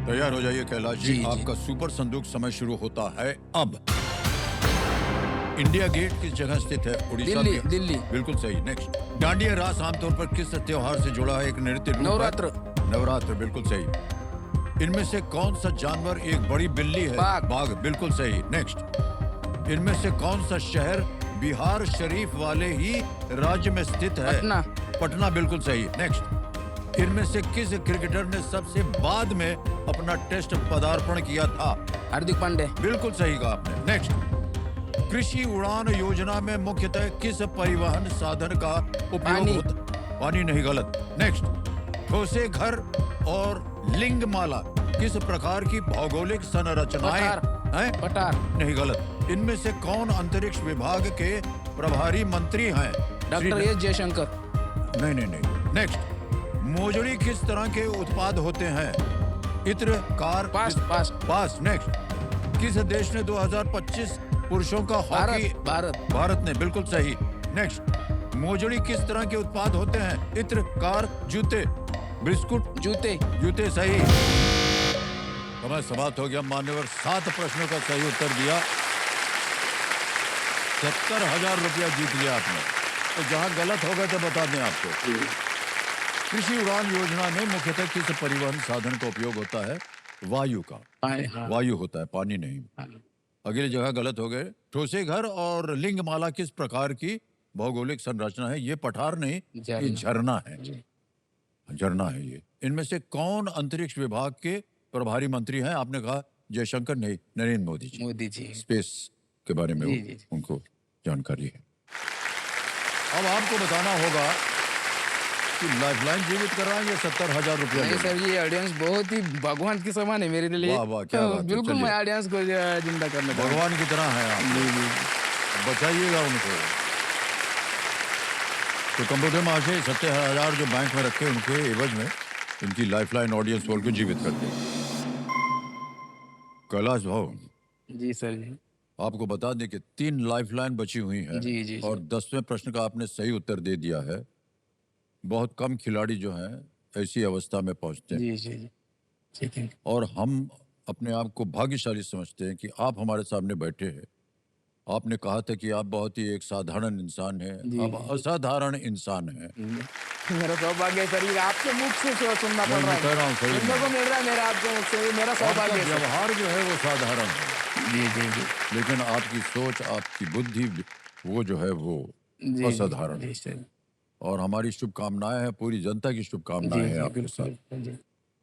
तैयार हो जाइए कैलाश जी, जी, जी। आपका सुपर संदूक समय शुरू होता है अब। इंडिया गेट किस जगह स्थित है? उड़ीसा दिल्ली, में। दिल्ली। बिल्कुल सही। नेक्स्ट, डांडिया रास आमतौर पर किस त्योहार से जुड़ा है? एक नृत्य रूप है। नवरात्र। नवरात्र, बिल्कुल सही। इनमें से कौन सा जानवर एक बड़ी बिल्ली है? बाघ। बाघ, बिल्कुल सही। नेक्स्ट, इनमें से कौन सा शहर बिहार शरीफ वाले ही राज्य में स्थित है? पटना। पटना बिल्कुल सही। नेक्स्ट, इनमें से किस क्रिकेटर ने सबसे बाद में अपना टेस्ट पदार्पण किया था? हार्दिक पांडे। बिल्कुल सही कहा आपने। नेक्स्ट, कृषि उड़ान योजना में मुख्यतः किस परिवहन साधन का उपयोग पानी। होता? पानी नहीं, गलत। नेक्स्ट, ठोसे घर और लिंगमाला किस प्रकार की भौगोलिक संरचनाएं हैं? पठार। नहीं, गलत। इनमें से कौन अंतरिक्ष विभाग के प्रभारी मंत्री हैं? Doctor S Jaishankar. नहीं नहीं नहीं। नेक्स्ट, मोजड़ी किस तरह के उत्पाद होते हैं? इत्र, कार, पास। नेक्स्ट, किस देश ने 2025 पुरुषों का हॉकी? भारत ने, बिल्कुल सही। नेक्स्ट, मोजड़ी किस तरह के उत्पाद होते हैं? इत्र, कार, जूते, बिस्कुट, जूते सही। समय समाप्त हो गया। मान्यवर 7 प्रश्नों का सही उत्तर दिया। 70,000 रुपया जीत लिया आपने। तो जहां गलत हो गए तो बता दें आपको। कृषि उड़ान योजना में मुख्यतः किस परिवहन साधन का उपयोग होता है? वायु का। वायु होता है, पानी नहीं। अगली जगह गलत हो गए। ठोसे घर और लिंगमाला किस प्रकार की भौगोलिक संरचना है? ये पठार नहीं, ये झरना है। झरना है ये। इनमें से कौन अंतरिक्ष विभाग के प्रभारी मंत्री हैं? आपने कहा जयशंकर, नहीं, नरेंद्र मोदी जी। स्पेस के बारे में उनको जानकारी है। अब आपको बताना होगा कि लाइफलाइन जीवित कर रहा है, ये 70,000 रुपया। नहीं सर, ये ऑडियंस बहुत ही भगवान की समान है मेरे लिए। वाह वाह, क्या बात है। बिल्कुल चलिए। मैं ऑडियंस को जिंदा करना चाहता हूं। भगवान की तरह है आप। बचाइएगा उनको। तो कंप्यूटर महाशय 70,000 जो बैंक में रखे उनके एवज में इनकी लाइफलाइन ऑडियंस वॉल को जीवित कर दी। कैलाश भाव जी सर जी। आपको बता दें कि 3 लाइफलाइन बची हुई हैं। जी, और 10वें प्रश्न का आपने सही उत्तर दे दिया है। बहुत कम खिलाड़ी जो हैं ऐसी अवस्था में पहुंचते हैं। जी ठीक है। और हम अपने आप को भाग्यशाली समझते हैं कि आप हमारे सामने बैठे हैं। आपने कहा था कि आप बहुत ही एक साधारण इंसान हैं, आप असाधारण इंसान हैं। मेरा सौभाग्य है सर, ये आपके मुख से सुनना पड़ रहा मैं कह रहा हूँ, सही सुनने को मिल रहा है मेरा आपके मुख से, मेरा आपका सौभाग्य है सर। व्यवहार जो है वो साधारण है, जी लेकिन आपकी सोच, आपकी बुद्धि वो जो है वो असाधारण है। सर। और हमारी शुभकामनाएं हैं, पूरी जनता की शुभकामनाएं हैं आपके साथ। जी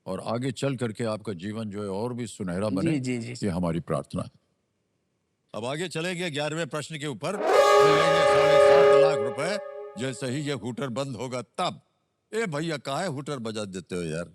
और आगे चल करके आपका जीवन जो है और भी सुनहरा बने, जी। ये हमारी प्रार्थना है। अब आगे चलेंगे 11वें प्रश्न के ऊपर। मिलेंगे 7.5 लाख रुपए जैसे ही ये हूटर बंद होगा तब। ए भैया, काहे हूटर बजा देते हो यार?